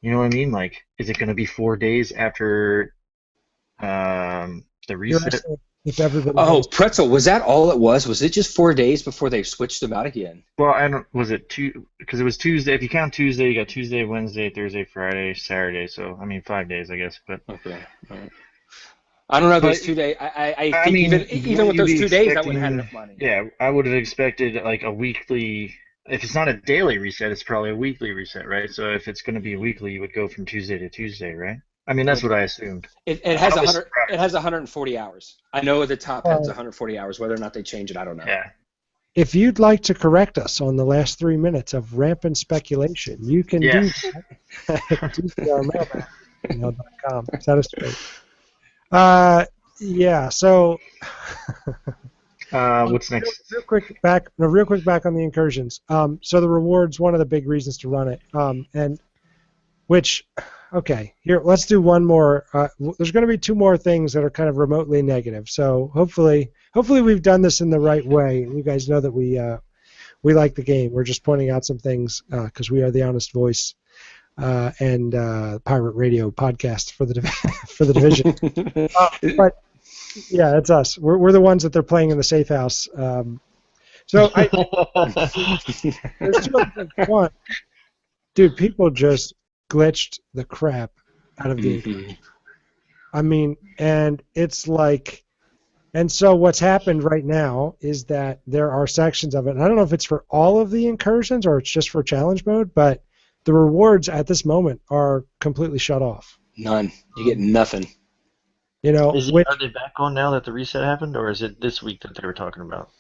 You know what I mean? Like, is it going to be 4 days after the
You're
reset?
asking if everybody
Oh,
has.
Pretzel, was that all it was? Was it just 4 days before they switched them out again?
Well, I don't. Was it two? Because it was Tuesday. If you count Tuesday, you got Tuesday, Wednesday, Thursday, Friday, Saturday. So I mean, 5 days, I guess.
Okay. All right. I don't know
But
those 2 days. I
I
think even
mean,
even
wouldn't
with
you
those
be
2 days, I wouldn't have had
expecting?
enough money.
Yeah, I would have expected like a weekly. If it's not a daily reset, it's probably a weekly reset, right? So if it's going to be weekly, you would go from Tuesday to Tuesday, right? I mean, that's
It,
what I assumed.
it
I
has
was
100. It
surprised.
has 140 hours. I know the top has
Uh,
140 hours. Whether or not they change it, I don't know.
Yeah.
if you'd like to correct us on the last 3 minutes of rampant speculation, you can do
Yes.
that at DZRmailbag@gmail.com. Set us straight. Uh, yeah. So,
What's
real,
next?
real quick back, no, real quick back on the incursions. So the rewards, one of the big reasons to run it, and which, okay, here let's do one more. There's going to be two more things that are kind of remotely negative. So hopefully we've done this in the right way, and you guys know that we like the game. We're just pointing out some things because we are the honest voice and pirate radio podcast for the for the division. But yeah, it's us. We're the ones that they're playing in the safe house. So there's two other things. One, dude, people just glitched the crap out of the.
Mhm.
I mean, and it's like, and so what's happened right now is that there are sections of it. And I don't know if it's for all of the incursions or it's just for challenge mode, but the rewards at this moment are completely shut off.
None. You get nothing.
You know,
Is it? Are
which,
they back on now that the reset happened, or is it this week that they were talking about?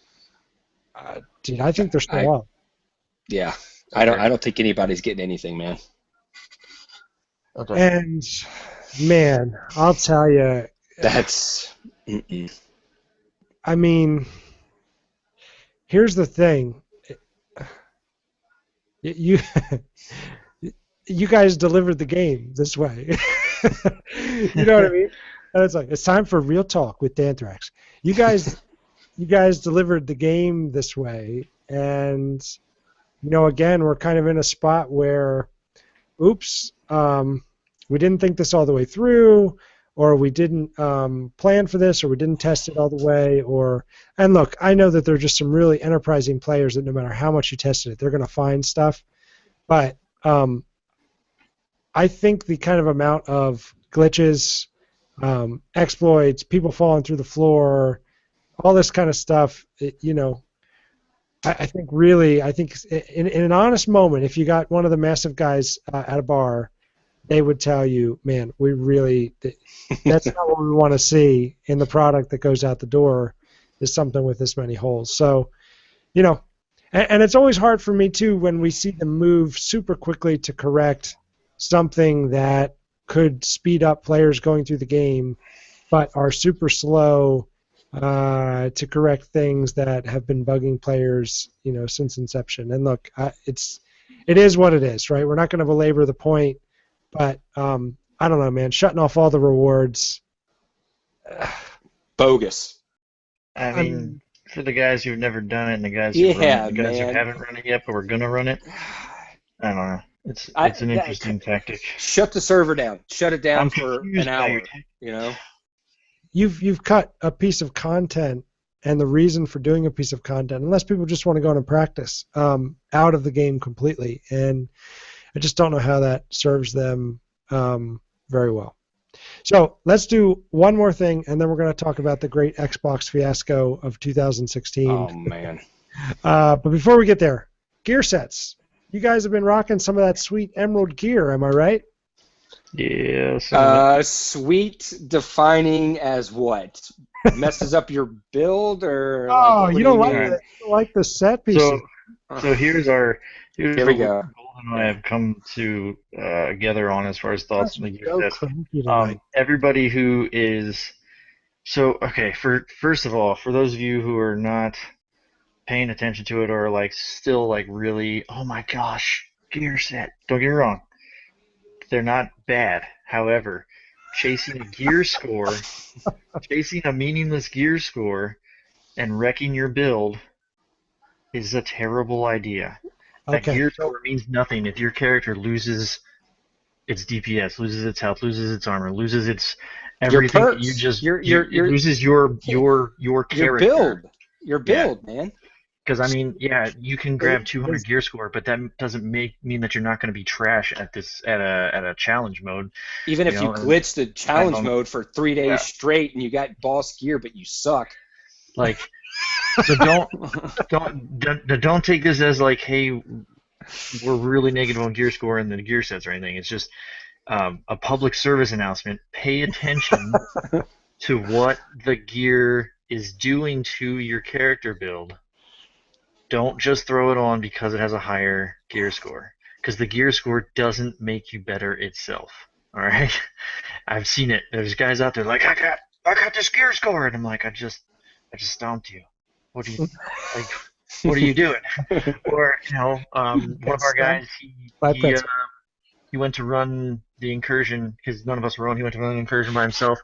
dude, I think they're still
I
up.
yeah. I don't.
Okay.
I don't think anybody's getting anything, man.
Okay.
And man, I'll tell you,
That's. Mm-mm.
I mean, here's the thing. You you guys delivered the game this way. You know what I mean? And it's like it's time for real talk with Danthrax. You guys delivered the game this way, and again, we're kind of in a spot where, oops, we didn't think this all the way through, or we didn't plan for this, or we didn't test it all the way, and look, I know that there are just some really enterprising players that no matter how much you tested it, they're going to find stuff, but I think the kind of amount of glitches, exploits, people falling through the floor, all this kind of stuff, I think really, I think in an honest moment, if you got one of the massive guys at a bar, they would tell you, man, we really, that's not what we want to see in the product that goes out the door is something with this many holes. So, and it's always hard for me too when we see them move super quickly to correct something that could speed up players going through the game, but are super slow to correct things that have been bugging players, since inception. And look, it is what it is, right? We're not going to belabor the point, but I don't know, man. Shutting off all the rewards.
Bogus.
I
I
mean,
mean,
for the guys who've never done it and the guys who've run it,
Yeah,
the guys who
man.
haven't run it yet but were gonna run it, I don't know. It's
I
an
that,
interesting tactic.
shut the server down. Shut it down
I'm
for an
confused by your
hour.
tactic.
You know.
you've cut a piece of content and the reason for doing a piece of content, unless people just want to go in and practice, out of the game completely. And I just don't know how that serves them very well. So let's do one more thing, and then we're going to talk about the great Xbox fiasco of 2016.
Oh man.
But before we get there, gear sets. You guys have been rocking some of that sweet Emerald gear, am I right?
Yeah, some of it.
Sweet defining as what? Messes up your build or like
Oh,
what
you
do you
don't like
Alright.
the
mean?
set pieces.
So so here's
Here we
what
go.
Golden and I have come to together on as far as thoughts
Gosh,
on the gear
so
sets.
cranky tonight.
Everybody who is okay, first of all, for those of you who are not paying attention to it or like still like really, oh my gosh, gear set. Don't get me wrong, they're not bad. However, chasing a gear score, chasing a meaningless gear score, and wrecking your build is a terrible idea. That
Okay,
gear
so
score means nothing if your character loses its DPS, loses its health, loses its armor, loses its
Your
everything. You
perks,
just it loses your
your
character.
build, your
Yeah.
build, man.
Because I mean, yeah, you can grab 200
Is-
gear score, but that doesn't mean that you're not going to be trash at this at a challenge mode,
Even
you
if you
know. And
glitch the
I
challenge
don't,
mode for 3 days
yeah,
straight and you got boss gear, but you suck.
like so don't take this as like, hey, we're really negative on gear score and the gear sets or anything. It's just a public service announcement. Pay attention to what the gear is doing to your character build. Don't just throw it on because it has a higher gear score. Because the gear score doesn't make you better itself. All right, I've seen it. There's guys out there like I got this gear score, and I'm like I just stomped you. What do you like? What are you doing? Or one of
That's
our guys
by Prince.
he went to run the incursion because none of us were on. He went to run the incursion by himself.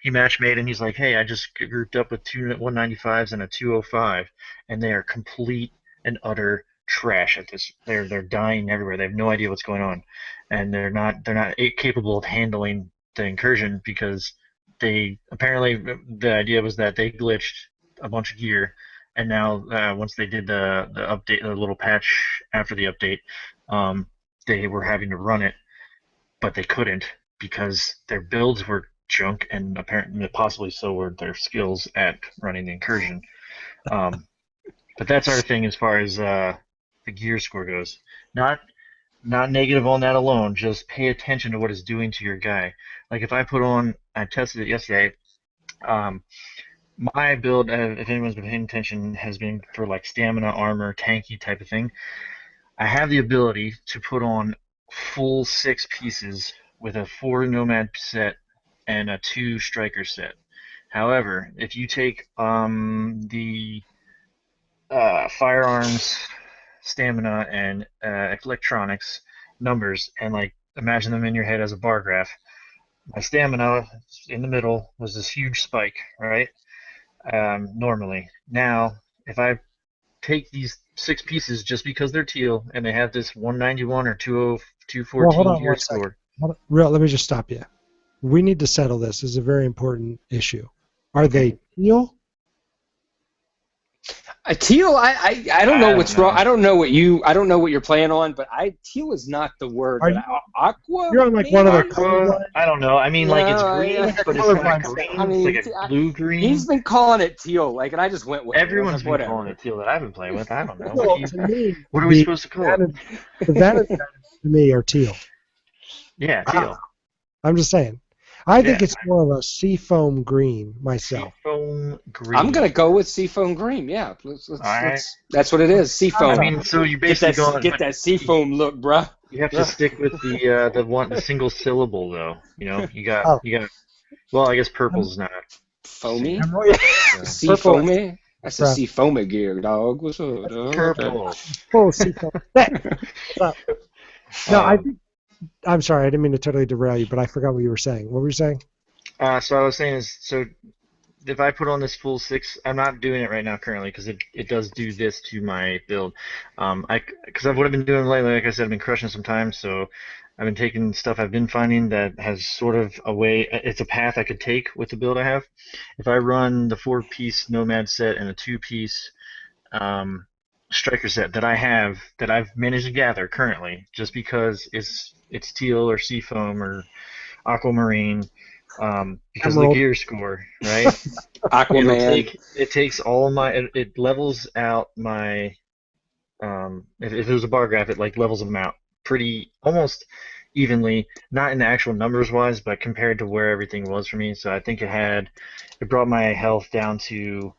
He match made and he's like, "Hey, I just grouped up with two 195s and a 205, and they are complete and utter trash at this. They're dying everywhere. They have no idea what's going on, and they're not capable of handling the incursion because they apparently the idea was that they glitched a bunch of gear, and now once they did the update, the little patch after the update, um, they were having to run it, but they couldn't because their builds were junk, and apparently, possibly so were their skills at running the incursion. Um, but that's our thing as far as the gear score goes. Not not negative on that alone. Just pay attention to what it's doing to your guy. Like if I put on, I tested it yesterday. Um, my build, if anyone's been paying attention, has been for like stamina, armor, tanky type of thing. I have the ability to put on full six pieces with a four nomad set and a two striker set. However, if you take the firearms, stamina, and electronics numbers and like imagine them in your head as a bar graph, my stamina in the middle was this huge spike, right? Normally. Now, if I take these six pieces just because they're teal and they have this 191 or 20
Well, hold
214
on
gear
one second.
score.
Let me just stop you. We need to settle this. This is a very important issue. Are they teal?
Teal, I don't know
I don't
what's wrong.
know.
I don't know what you're playing on, but teal is not the word
Are
that
you?
aqua
You're on like one of the
maybe.
colorblind.
Aqua, I don't know. I mean,
No,
like it's green,
Like a
but it's not
colorblind
green.
I
setting.
It's like
mean,
a blue green.
he's been calling it teal, like, and I just went with it. I was
Everyone's
like,
been calling
whatever.
it teal that I've been playing with. I don't know.
Teal to me,
What are we
the
supposed to call it?
vanity, the vanity items to me are teal.
Yeah,
Ah,
teal.
I'm just saying. I think
Yeah,
it's more of a seafoam green myself.
seafoam
I'm gonna
green.
go with seafoam green. Yeah,
All right.
that's what it is.
I
Seafoam.
mean, so you
Get
basically going,
get
but
that seafoam look, bruh.
you have to
Bruh.
stick with the single syllable though.
Oh,
You got. Well, I guess
I'm,
purple's not
Foamy.
single.
I'm
So
purple.
Seafoamy. That's a
Bruh.
seafoamy gear, dog. What's up,
That's
dog?
purple.
full seafoam. Hey, what's up? No, I
Um,
think I'm sorry. I didn't mean to totally derail you, but I forgot what you were saying. What were you saying?
so I was saying is, so if I put on this full six, I'm not doing it right now currently because it does do this to my build. Because what I've been doing lately, like I said, I've been crushing some time, so I've been taking stuff I've been finding that has sort of a way, it's a path I could take with the build I have. If I run the four-piece Nomad set and a two-piece um, striker set that I've managed to gather currently, just because it's teal or seafoam or aquamarine, because of the
Emerald.
gear score, right?
Aquaman.
It takes all my it levels out my if it was a bar graph, it like levels them out pretty almost evenly, not in the actual numbers wise, but compared to where everything was for me. So I think it brought my health down to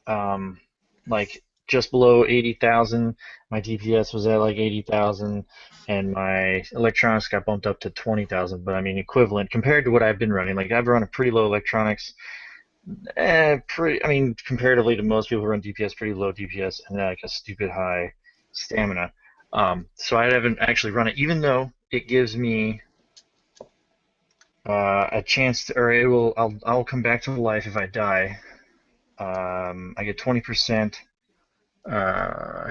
um like just below 80,000. My DPS was at like 80,000, and my electronics got bumped up to 20,000. But I mean, equivalent compared to what I've been running. Like I've run a pretty low electronics. I mean, comparatively to most people who run DPS, pretty low DPS and like a stupid high stamina. So I haven't actually run it, even though it gives me a chance to, or it will, I'll come back to life if I die. I get 20%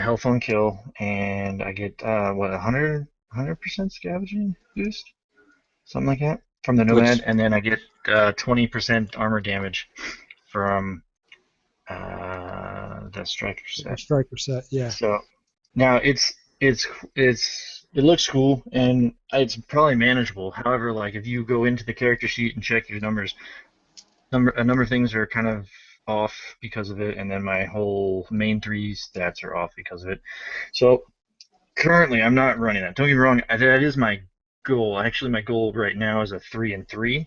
health on kill, and I get what 100 100% scavenging boost, something like that, from the Nomad,
Which
and then I get 20% armor damage from the striker
Or
set.
striker set, yeah.
So now it looks cool and it's probably manageable. However, like if you go into the character sheet and check your numbers, a number of things are kind of off because of it, and then my whole main three stats are off because of it. So currently, I'm not running that. Don't get me wrong, that is my goal. Actually, my goal right now is a 3 and 3,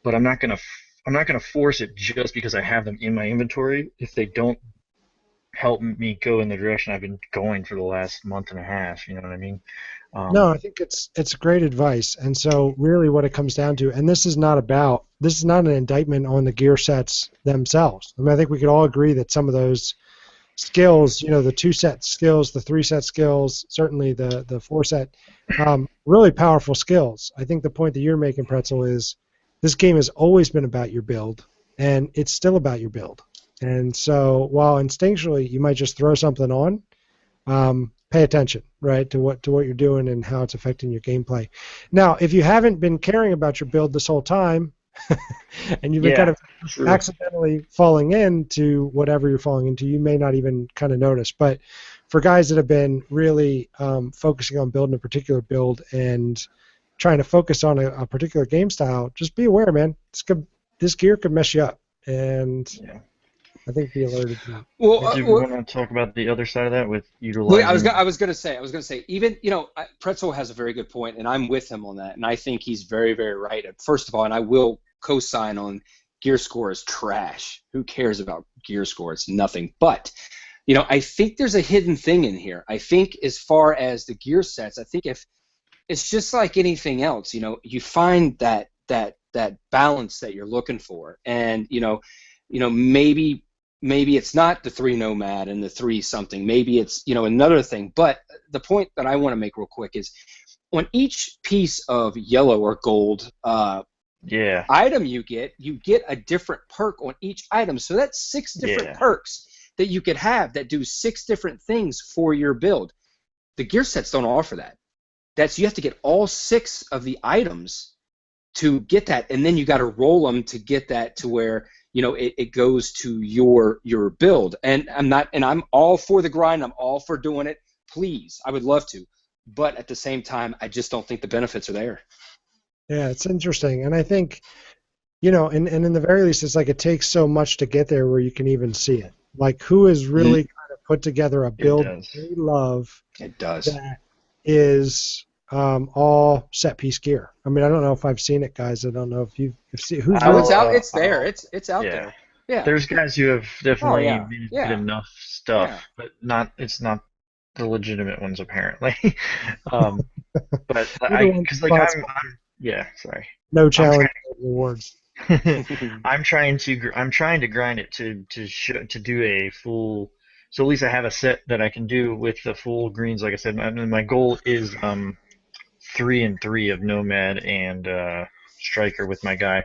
but I'm not gonna force it just because I have them in my inventory. If they don't help me go in the direction I've been going for the last month and a half, you know what I mean?
No,
Um,
I think it's great advice. And so really what it comes down to, and this is not an indictment on the gear sets themselves. I mean, I think we could all agree that some of those skills, the 2 set skills, the 3 set skills, certainly the 4 set, really powerful skills. I think the point that you're making, Pretzel, is this game has always been about your build, and it's still about your build. And so while instinctually you might just throw something on, pay attention, right, to what you're doing and how it's affecting your gameplay. Now, if you haven't been caring about your build this whole time, and you've been kind
yeah,
of
true.
accidentally falling into whatever you're falling into, you may not even kind of notice. But for guys that have been really focusing on building a particular build and trying to focus on a particular game style, just be aware, man. This gear could mess you up, and
Yeah.
I think be alerted to it.
well,
Yeah.
Did we want to talk about the other side of that with
Well,
utilizing?
I was gonna say, even Pretzel has a very good point, and I'm with him on that, and I think he's very, very right. First of all, and I will co-sign on gear score is trash. Who cares about gear score? It's nothing. But I think there's a hidden thing in here. I think as far as the gear sets, I think if it's just like anything else, you find that balance that you're looking for, and maybe it's not the 3 Nomad and the 3 something. Maybe it's another thing. But the point that I want to make real quick is on each piece of yellow or gold
Yeah,
item you get a different perk on each item. So that's 6 different
yeah,
perks that you could have that do 6 different things for your build. The gear sets don't offer that. You have to get all 6 of the items to get that, and then you got to roll them to get that to where it goes to your build. And I'm all for the grind. I'm all for doing it. Please, I would love to, but at the same time, I just don't think the benefits are there.
Yeah, it's interesting, and I think and in the very least, it's like it takes so much to get there where you can even see it. Like, who has really kind of put together a
it
build
does.
they love
It does.
that is all set piece gear? I mean, I don't know if I've seen it, guys. I don't know if you've seen who's
Oh,
really.
it's out. It's there.
I'll,
It's out
yeah.
there. Yeah.
There's guys who have
Oh
definitely
yeah.
made
Yeah.
enough stuff,
Yeah.
but it's not the legitimate ones apparently. But
They're the
I,
ones
because like
responsible.
yeah, sorry.
No
I'm
challenge, no rewards.
trying, I'm trying to grind it to do a full. So at least I have a set that I can do with the full greens. Like I said, my goal is 3 and 3 of Nomad and Striker with my guy.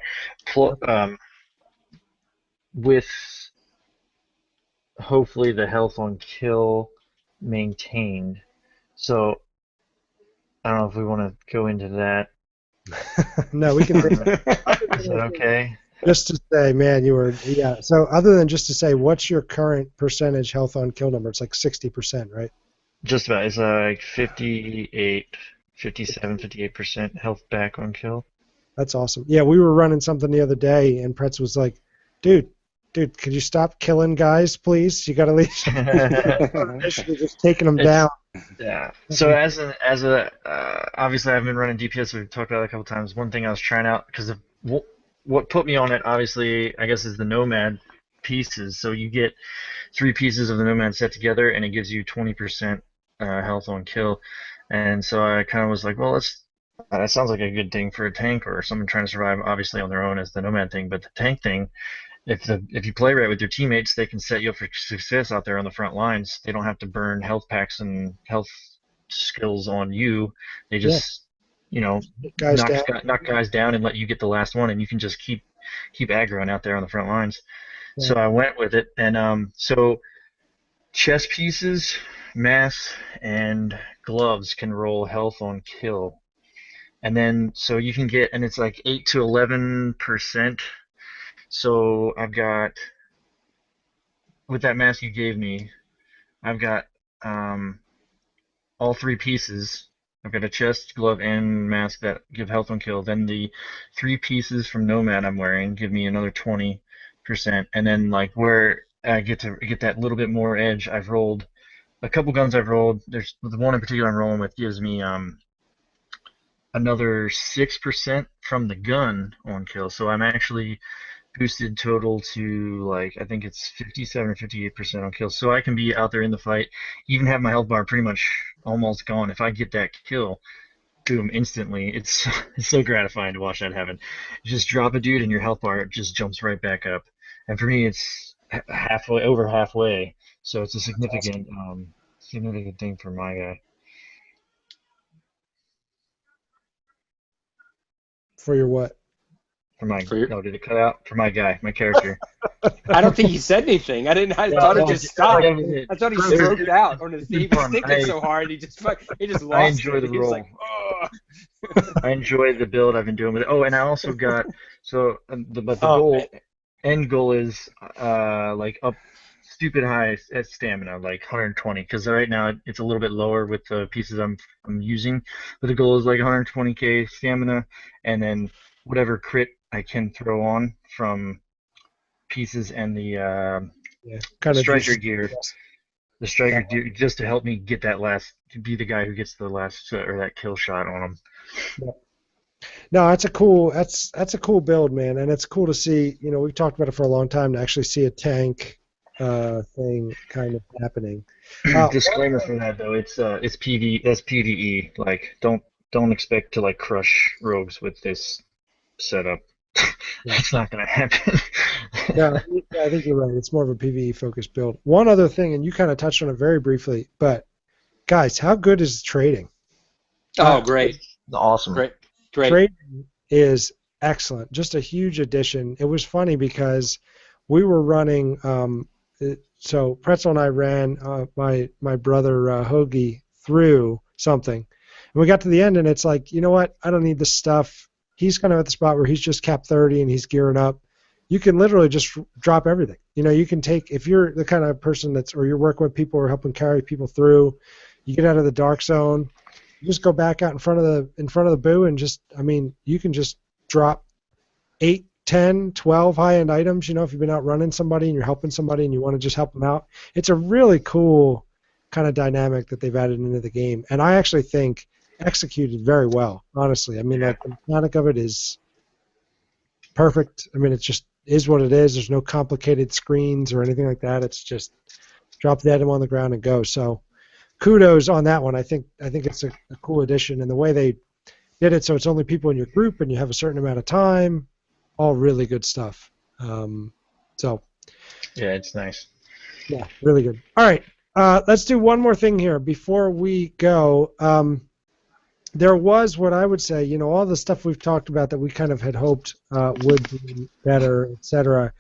With hopefully the health on kill maintained. So I don't know if we want to go into that.
No, we can.
Is that okay?
Just to say, man, yeah. So other than just to say, what's your current percentage health on kill number? It's like 60%, right?
Just about. It's like 58, 57, 58% health back on kill.
That's awesome. Yeah, we were running something the other day, and Pretz was like, "Dude, could you stop killing guys, please? You got to leave. Initially just taking them down."
It's yeah. So as a obviously I've been running DPS. We've talked about it a couple times. One thing I was trying out because what put me on it obviously I guess is the Nomad pieces. So you get 3 pieces of the Nomad set together, and it gives you 20% health on kill. And so I kind of was like, well, that sounds like a good thing for a tank or someone trying to survive, obviously on their own as the Nomad thing. But the tank thing, if you play right with your teammates, they can set you up for success out there on the front lines. They don't have to burn health packs and health skills on you. They
Yeah,
just
guys down.
knock guys down and let you get the last one, and you can just keep aggroing out there on the front lines.
Yeah.
So I went with it, and so chess pieces mask and gloves can roll health on kill. And then so you can get, and it's like 8 to 11%. So I've got, with that mask you gave me, I've got um, all three pieces. I've got a chest, glove, and mask that give health on kill. Then the three pieces from Nomad I'm wearing give me another 20%. And then like where I get to get that little bit more edge, I've rolled a couple guns I've rolled. There's the one in particular I'm rolling with gives me another 6% from the gun on kill. So I'm actually boosted total to like I think it's 57 or 58% on kills. So I can be out there in the fight, even have my health bar pretty much almost gone. If I get that kill, boom, instantly. It's so gratifying to watch that happen. You just drop a dude and your health bar just jumps right back up. And for me, it's halfway over halfway. So it's a significant thing for my guy.
For your what?
For my
For your,
no, did it cut out? For my guy, my character.
I don't think he said anything. I didn't. I
Yeah,
thought it
no,
just stopped.
it.
I thought he
There's-
stroked out, or he was thinking
I-
so hard he just
I
lost
enjoy
it.
the
He was like,
role.
oh.
I enjoy the build I've been doing with it. Oh, and I also got so but the
Oh,
goal end goal is like up stupid high at stamina, like 120. Because right now it's a little bit lower with the pieces I'm using, but the goal is like 120k stamina, and then whatever crit I can throw on from pieces and the
yeah, kind of
striker
just
gear. The
yeah.
striker gear just to help me get that last, to be the guy who gets the last or that kill shot on him.
No, that's a cool build, man, and it's cool to see. You know, we've talked about it for a long time to actually see a tank thing kind of happening.
Disclaimer for that though, it's PvE. Like don't expect to like crush rogues with this setup. That's not gonna happen.
No, I think you're right. It's more of a PvE focused build. One other thing, and you kind of touched on it very briefly, but guys, how good is trading?
Oh, great,
Awesome.
great.
Trading is excellent. Just a huge addition. It was funny because we were running. So Pretzel and I ran my brother Hoagie through something, and we got to the end, and it's like, you know what? I don't need this stuff. He's kind of at the spot where he's just cap 30 and he's gearing up. You can literally just drop everything. You know, you can take, if you're the kind of person or you're working with people or helping carry people through, you get out of the dark zone, you just go back out in front of the boo and just, I mean, you can just drop 8, 10, 12 high-end items. You know, if you've been out running somebody and you're helping somebody and you want to just help them out, it's a really cool kind of dynamic that they've added into the game. And I actually think executed very well, honestly. I mean, like, the mechanic of it is perfect. I mean, it just is what it is. There's no complicated screens or anything like that. It's just drop the item on the ground and go. So kudos on that one. I think it's a cool addition, and the way they did it, so it's only people in your group and you have a certain amount of time. All really good stuff. So
Yeah, it's nice.
yeah, really good. All right, let's do one more thing here before we go. There was what I would say, you know, all the stuff we've talked about that we kind of had hoped would be better, etc.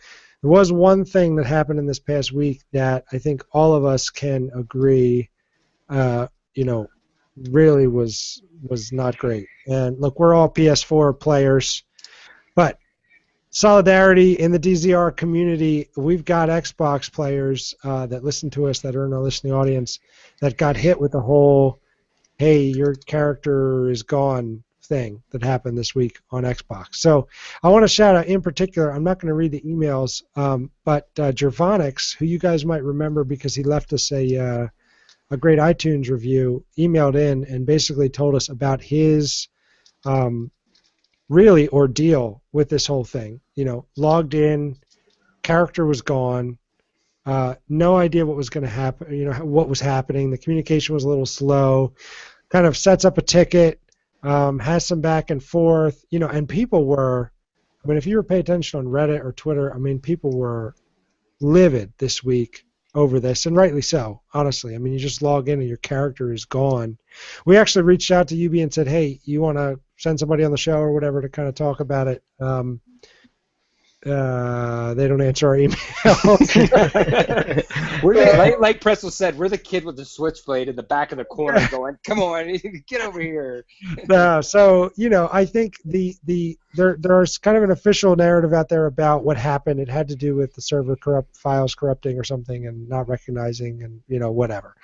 There was one thing that happened in this past week that I think all of us can agree, you know, really was not great. And look, we're all PS4 players, but solidarity in the DZR community, we've got Xbox players that listen to us that are in our listening audience that got hit with the whole, hey, your character is gone thing that happened this week on Xbox. So I want to shout out in particular, I'm not going to read the emails, but Gervonix, who you guys might remember because he left us a great iTunes review, emailed in and basically told us about his really ordeal with this whole thing. You know, logged in, character was gone, no idea what was going to happen, you know, what was happening. The communication was a little slow, kind of sets up a ticket, has some back and forth, you know, and people were, I mean, if you were paying attention on Reddit or Twitter, I mean, people were livid this week over this, and rightly so, honestly. I mean, you just log in and your character is gone. We actually reached out to UB and said, hey, you want to send somebody on the show or whatever to kind of talk about it. They don't answer our emails.
Like Presto said, we're the kid with the switchblade in the back of the corner going, come on, get over here.
No, so I think there's kind of an official narrative out there about what happened. It had to do with the server files corrupting or something and not recognizing and whatever.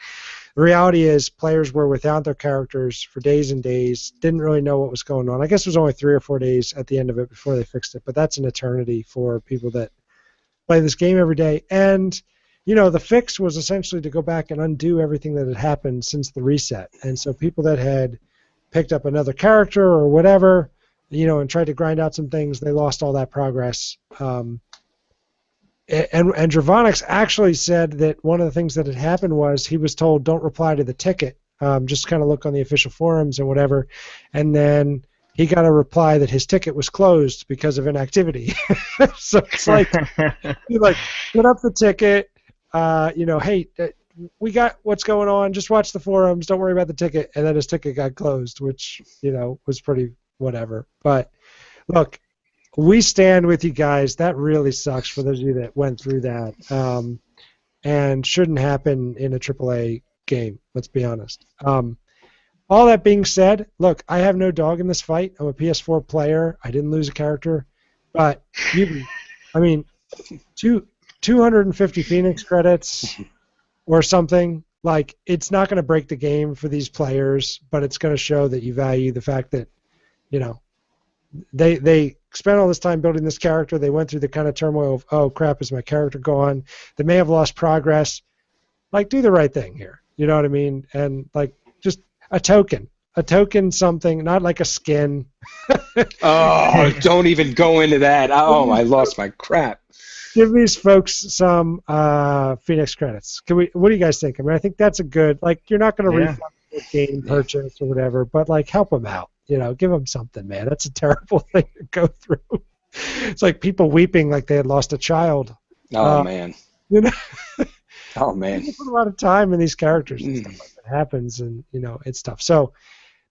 The reality is players were without their characters for days and days, didn't really know what was going on. I guess it was only 3 or 4 days at the end of it before they fixed it, but that's an eternity for people that play this game every day. And the fix was essentially to go back and undo everything that had happened since the reset. And so people that had picked up another character or whatever, and tried to grind out some things, they lost all that progress. And Dravonix actually said that one of the things that had happened was he was told, don't reply to the ticket, just kind of look on the official forums and whatever. And then he got a reply that his ticket was closed because of inactivity. So it's like, put up the ticket, hey, we got what's going on, just watch the forums, don't worry about the ticket. And then his ticket got closed, which, was pretty whatever. But look, we stand with you guys. That really sucks for those of you that went through that, and shouldn't happen in a AAA game, let's be honest. All that being said, look, I have no dog in this fight. I'm a PS4 player. I didn't lose a character. But, 250 Phoenix credits or something, it's not going to break the game for these players, but it's going to show that you value the fact that, they spent all this time building this character. They went through the kind of turmoil of, oh, crap, is my character gone? They may have lost progress. Do the right thing here. You know what I mean? And, just a token something, not like a skin.
Oh, don't even go into that. Oh, I lost my crap.
Give these folks some Phoenix credits. What do you guys think? I think that's a good, you're not going to refund the game purchase or whatever, but, help them out. Give them something, man. That's a terrible thing to go through. It's like people weeping like they had lost a child.
Oh, man. Oh, man.
You put a lot of time in these characters and stuff like that happens, and, it's tough. So,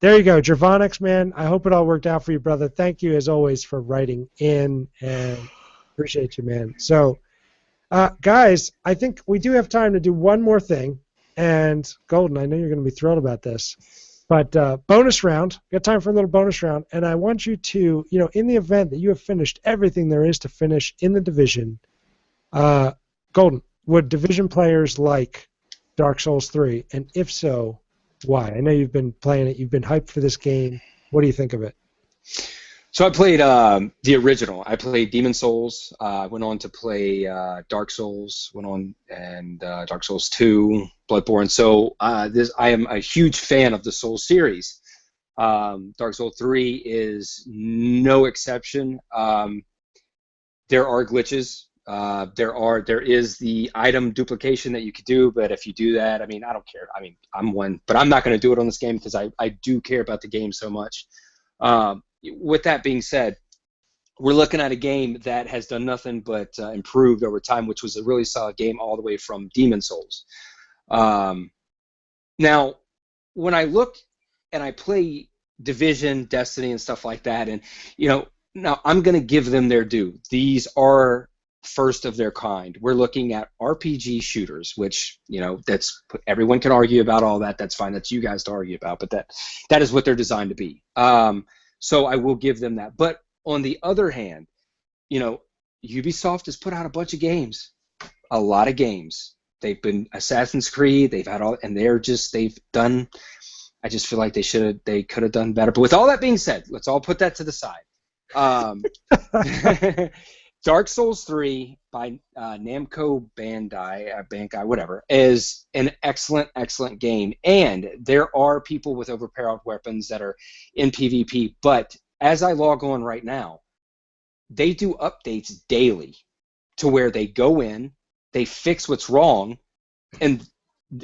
there you go. Dravonix, man, I hope it all worked out for you, brother. Thank you, as always, for writing in, and appreciate you, man. So, guys, I think we do have time to do one more thing, and Golden, I know you're going to be thrilled about this. But bonus round, got time for a little bonus round, and I want you to, in the event that you have finished everything there is to finish in the division, Golden, would division players like Dark Souls 3, and if so, why? I know you've been playing it, you've been hyped for this game. What do you think of it?
So I played the original. I played Demon Souls. Went on to play Dark Souls. Went on and Dark Souls 2, Bloodborne. So I am a huge fan of the Souls series. Dark Souls 3 is no exception. There are glitches. There is the item duplication that you could do, but if you do that, I don't care. I'm one, but I'm not going to do it on this game because I do care about the game so much. With that being said, we're looking at a game that has done nothing but improved over time, which was a really solid game all the way from Demon Souls. Now, when I look and I play Division, Destiny, and stuff like that, and now I'm going to give them their due. These are first of their kind. We're looking at RPG shooters, which that's everyone can argue about all that. That's fine. That's you guys to argue about, but that is what they're designed to be. So I will give them that. But on the other hand, Ubisoft has put out a bunch of games, a lot of games. They've been Assassin's Creed. They've had all, and they've done. I just feel like they could have done better. But with all that being said, let's all put that to the side. Dark Souls 3 by Namco Bandai, whatever, is an excellent, excellent game. And there are people with overpowered weapons that are in PvP. But as I log on right now, they do updates daily to where they go in, they fix what's wrong, and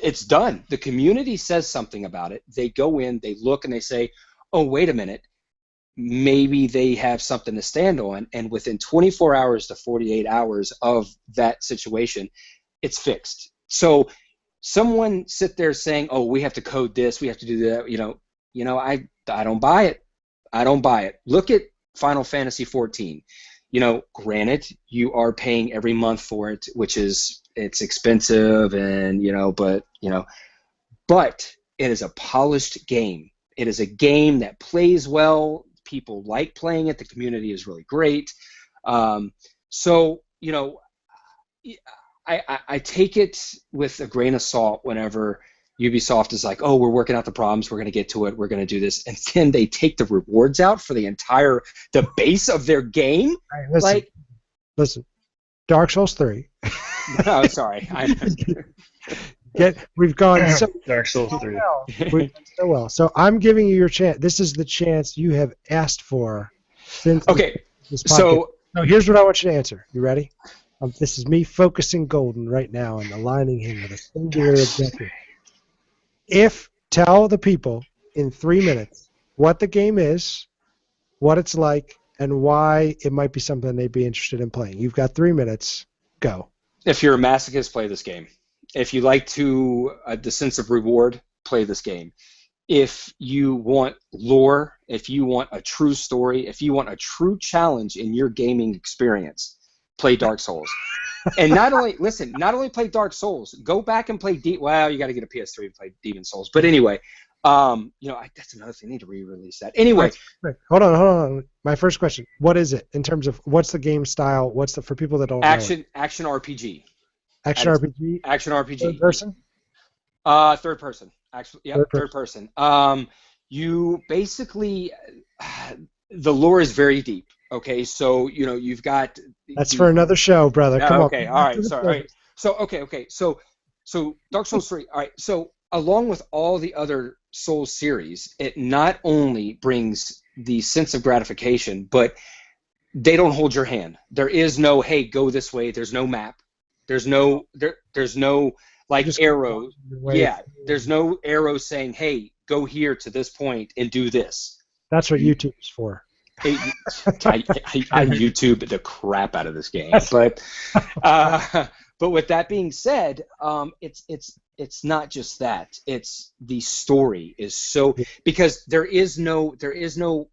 it's done. The community says something about it. They go in, they look, and they say, oh, wait a minute. Maybe they have something to stand on, and within 24 hours to 48 hours of that situation, it's fixed. So someone sit there saying, oh, we have to code this, we have to do that, I don't buy it. I don't buy it. Look at Final Fantasy XIV. Granted, you are paying every month for it, which is it's expensive, and but it is a polished game. It is a game that plays well. People like playing it. The community is really great. So I take it with a grain of salt whenever Ubisoft is like, oh, we're working out the problems, we're going to get to it, we're going to do this, and then they take the rewards out for the base of their game.
Right, listen, Dark Souls 3.
Oh, sorry.
We've gone so
Dark Souls 3.
well. We've done so well. So I'm giving you your chance. This is the chance you have asked for since this podcast. So here's what I want you to answer. You ready? This is me focusing Golden right now and aligning him with a singular objective. Tell the people in 3 minutes what the game is, what it's like, and why it might be something they'd be interested in playing. You've got 3 minutes. Go.
If you're a masochist, play this game. If you like the sense of reward, play this game. If you want lore, if you want a true story, if you want a true challenge in your gaming experience, play Dark Souls. And not only play Dark Souls, go back and play well, you got to get a PS3 and play Demon Souls. But anyway, that's another thing. I need to re-release that. Anyway,
hold on. My first question: what is it in terms of what's the game style? For people that don't know?
Action RPG.
Action RPG.
Action RPG.
Third person.
Third person. Actually, yeah, third person. You basically the lore is very deep. Okay, so you've got.
That's for another show, brother. Come on.
Okay, all right. Sorry. All right. So okay. So Dark Souls 3. All right. So along with all the other Souls series, it not only brings the sense of gratification, but they don't hold your hand. There is no, hey, go this way. There's no map. There's no like arrows. Yeah, there's no arrows saying, hey, go here to this point and do this.
That's what YouTube's for.
I YouTube the crap out of this game, but with that being said, it's not just that. It's the story is so, because there is no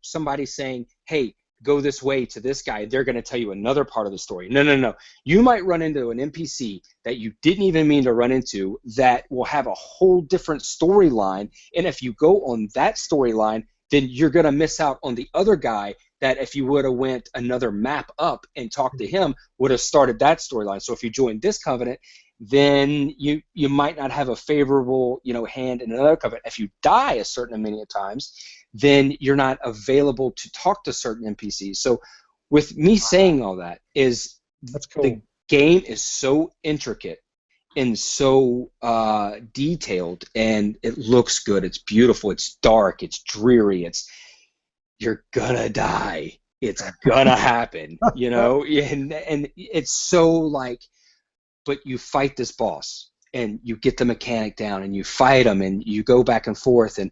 somebody saying, hey, go this way to this guy. They're going to tell you another part of the story. No. You might run into an NPC that you didn't even mean to run into that will have a whole different storyline, and if you go on that storyline, then you're going to miss out on the other guy that if you would have went another map up and talked to him, would have started that storyline. So if you join this covenant, then you might not have a favorable hand in another covenant. If you die a certain many times, then you're not available to talk to certain NPCs. So with me saying all that is
that's cool.
The game is so intricate and so detailed, and it looks good. It's beautiful. It's dark. It's dreary. You're gonna die. It's gonna happen. And it's so like, but you fight this boss and you get the mechanic down and you fight him and you go back and forth and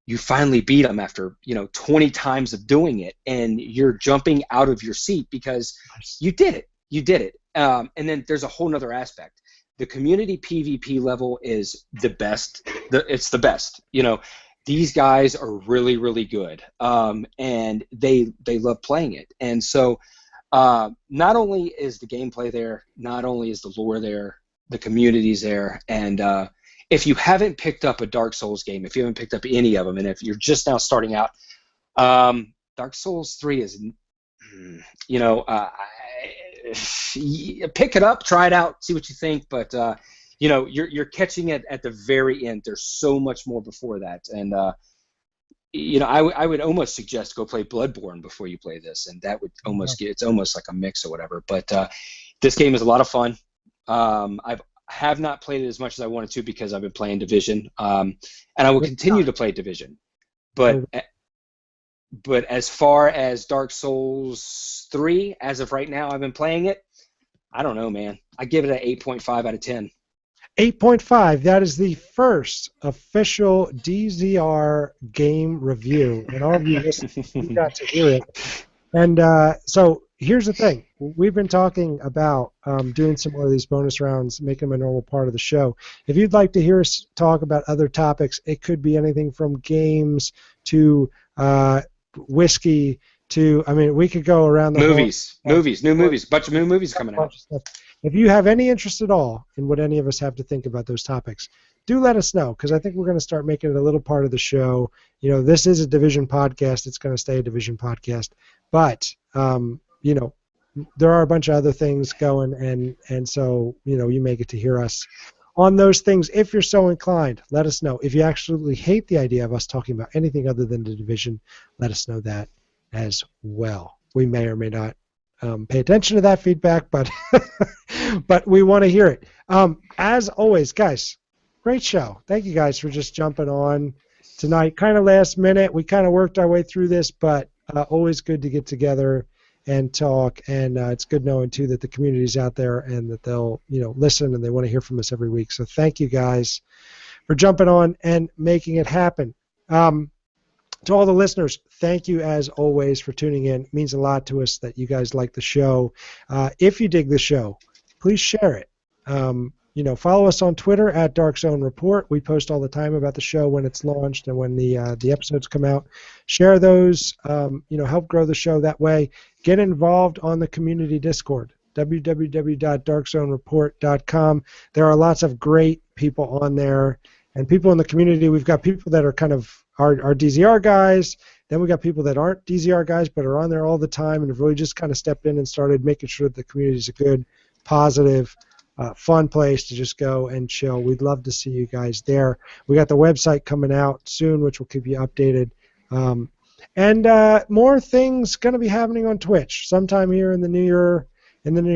you finally beat him after 20 times of doing it, and you're jumping out of your seat because you did it. And then there's a whole nother aspect. The community PvP level is the best. It's the best. These guys are really, really good, and they love playing it. And so not only is the gameplay there, not only is the lore there, the community's there, and if you haven't picked up a Dark Souls game, if you haven't picked up any of them, and if you're just now starting out, Dark Souls 3 is, pick it up, try it out, see what you think, but you're catching it at the very end. There's so much more before that, and I would almost suggest go play Bloodborne before you play this, and that would it's almost like a mix or whatever. But this game is a lot of fun. I have not played it as much as I wanted to because I've been playing Division, and I will continue to play Division. But as far as Dark Souls 3, as of right now, I've been playing it. I don't know, man. I give it an 8.5 out of 10.
8.5. That is the first official DZR game review, and all of you listeners, you got to hear it. And so here's the thing. We've been talking about doing some more of these bonus rounds, making them a normal part of the show. If you'd like to hear us talk about other topics, it could be anything from games to whiskey to, I mean, we could go around the
movies, new movies, bunch of new movies coming out.
If you have any interest at all in what any of us have to think about those topics, do let us know, because I think we're going to start making it a little part of the show. You know, this is a Division podcast. It's going to stay a Division podcast. But, you know, there are a bunch of other things going, and so, you know, you may get to hear us on those things if you're so inclined. Let us know. If you actually hate the idea of us talking about anything other than the Division, let us know that as well. We may or may not pay attention to that feedback, but but we want to hear it. As always, guys, great show. Thank you guys for just jumping on tonight. Kind of last minute. We kind of worked our way through this, but always good to get together and talk. And it's good knowing too that the community's out there and that they'll, you know, listen and they want to hear from us every week. So thank you guys for jumping on and making it happen. To all the listeners, thank you as always for tuning in. It means a lot to us that you guys like the show. If you dig the show, please share it. You know, follow us on Twitter at Dark Zone Report. We post all the time about the show when it's launched and when the episodes come out. Share those. You know, help grow the show that way. Get involved on the community Discord, www.darkzonereport.com. There are lots of great people on there, and people in the community. We've got people that are kind of our DZR guys. Then we got people that aren't DZR guys but are on there all the time and have really just kind of stepped in and started making sure that the community is a good, positive, fun place to just go and chill. We'd love to see you guys there. We got the website coming out soon, which will keep you updated. And more things going to be happening on Twitch sometime here in the near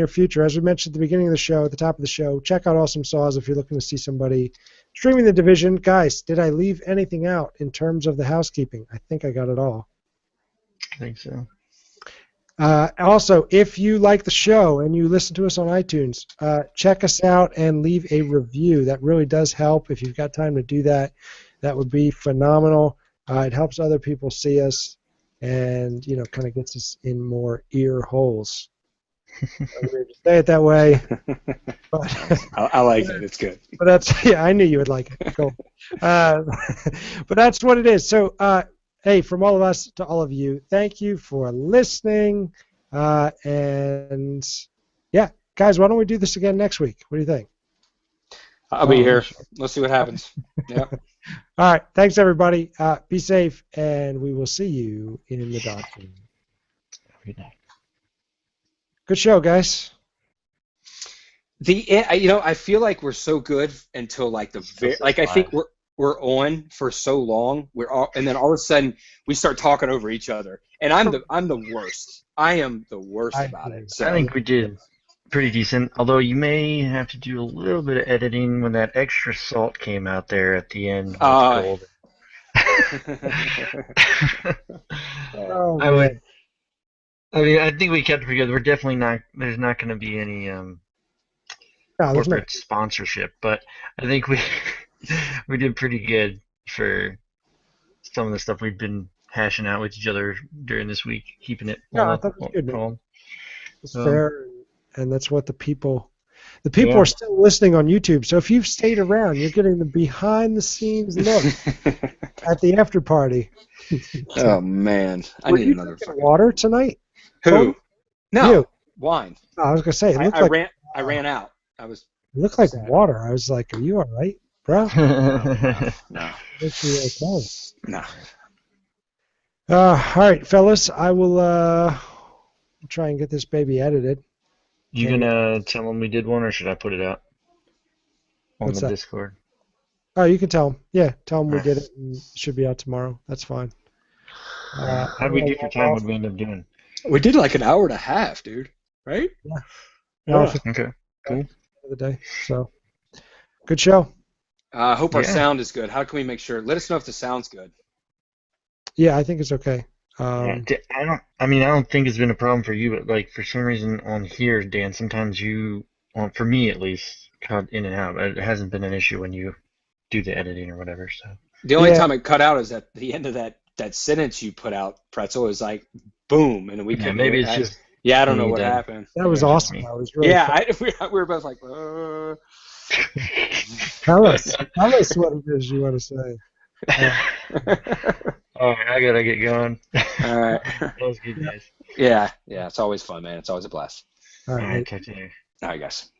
future. As we mentioned at the beginning of the show, at the top of the show, check out Awesome Saws if you're looking to see somebody streaming the Division. Guys, did I leave anything out in terms of the housekeeping? I think I got it all.
I think so.
Also, if you like the show and you listen to us on iTunes, check us out and leave a review. That really does help. If you've got time to do that, that would be phenomenal. It helps other people see us and, you know, kind of gets us in more ear holes. Say it that way. But,
I like it. It's good.
But that's, yeah, I knew you would like it. Cool. But that's what it is. So, hey, from all of us to all of you, thank you for listening. And yeah, guys, why don't we do this again next week? What do you think?
I'll be here. Let's see what happens. Yep.
All right. Thanks, everybody. Be safe, and we will see you in the dark room.
Good night.
Good show, guys.
You know, I feel like we're so good until like the very, like I think we're on for so long. And then all of a sudden we start talking over each other, and I'm the worst. I am the worst about it. So
I think we did pretty decent. Although you may have to do a little bit of editing when that extra salt came out there at the end.
Oh,
I mean, I think we kept it pretty good. We're definitely not. There's not going to be any corporate sponsorship, but I think we we did pretty good for some of the stuff we've been hashing out with each other during this week, keeping it.
I thought it was good. Man. It's fair, and that's what the people are still listening on YouTube. So if you've stayed around, you're getting the behind-the-scenes look at the after party.
Oh man, I need another
water tonight.
Who? No.
You.
Wine.
Oh, I was gonna say.
I ran out.
It looked like water. I was like, "Are you all right, bro?"
No.
Is you okay?
No.
All right, fellas. I will try and get this baby edited.
You gonna tell them we did one, or should I put it out on the Discord?
Oh, you can tell them. Yeah, tell them we did it, and it should be out tomorrow. That's fine.
How did we do for time? What did we end up doing?
We did like an hour and a half, dude. Right?
Yeah.
Okay. Cool.
The day. So, good show.
I hope our sound is good. How can we make sure? Let us know if the sound's good.
Yeah, I think it's okay.
I don't think it's been a problem for you, but like for some reason on here, Dan, sometimes you, well, for me at least, cut in and out. It hasn't been an issue when you do the editing or whatever. So
the only time it cut out is at the end of that sentence you put out, Pretzel, is like boom, and we couldn't.
Maybe it's just.
Yeah, I don't know what happened.
That was awesome. That was really
fun. We were both like,
Tell us what it is you want to say.
All right, I gotta get going.
All right.
That was good,
Yeah.
guys.
Yeah, it's always fun, man. It's always a blast.
All
All right,
right.
catch you later.
All right, guys.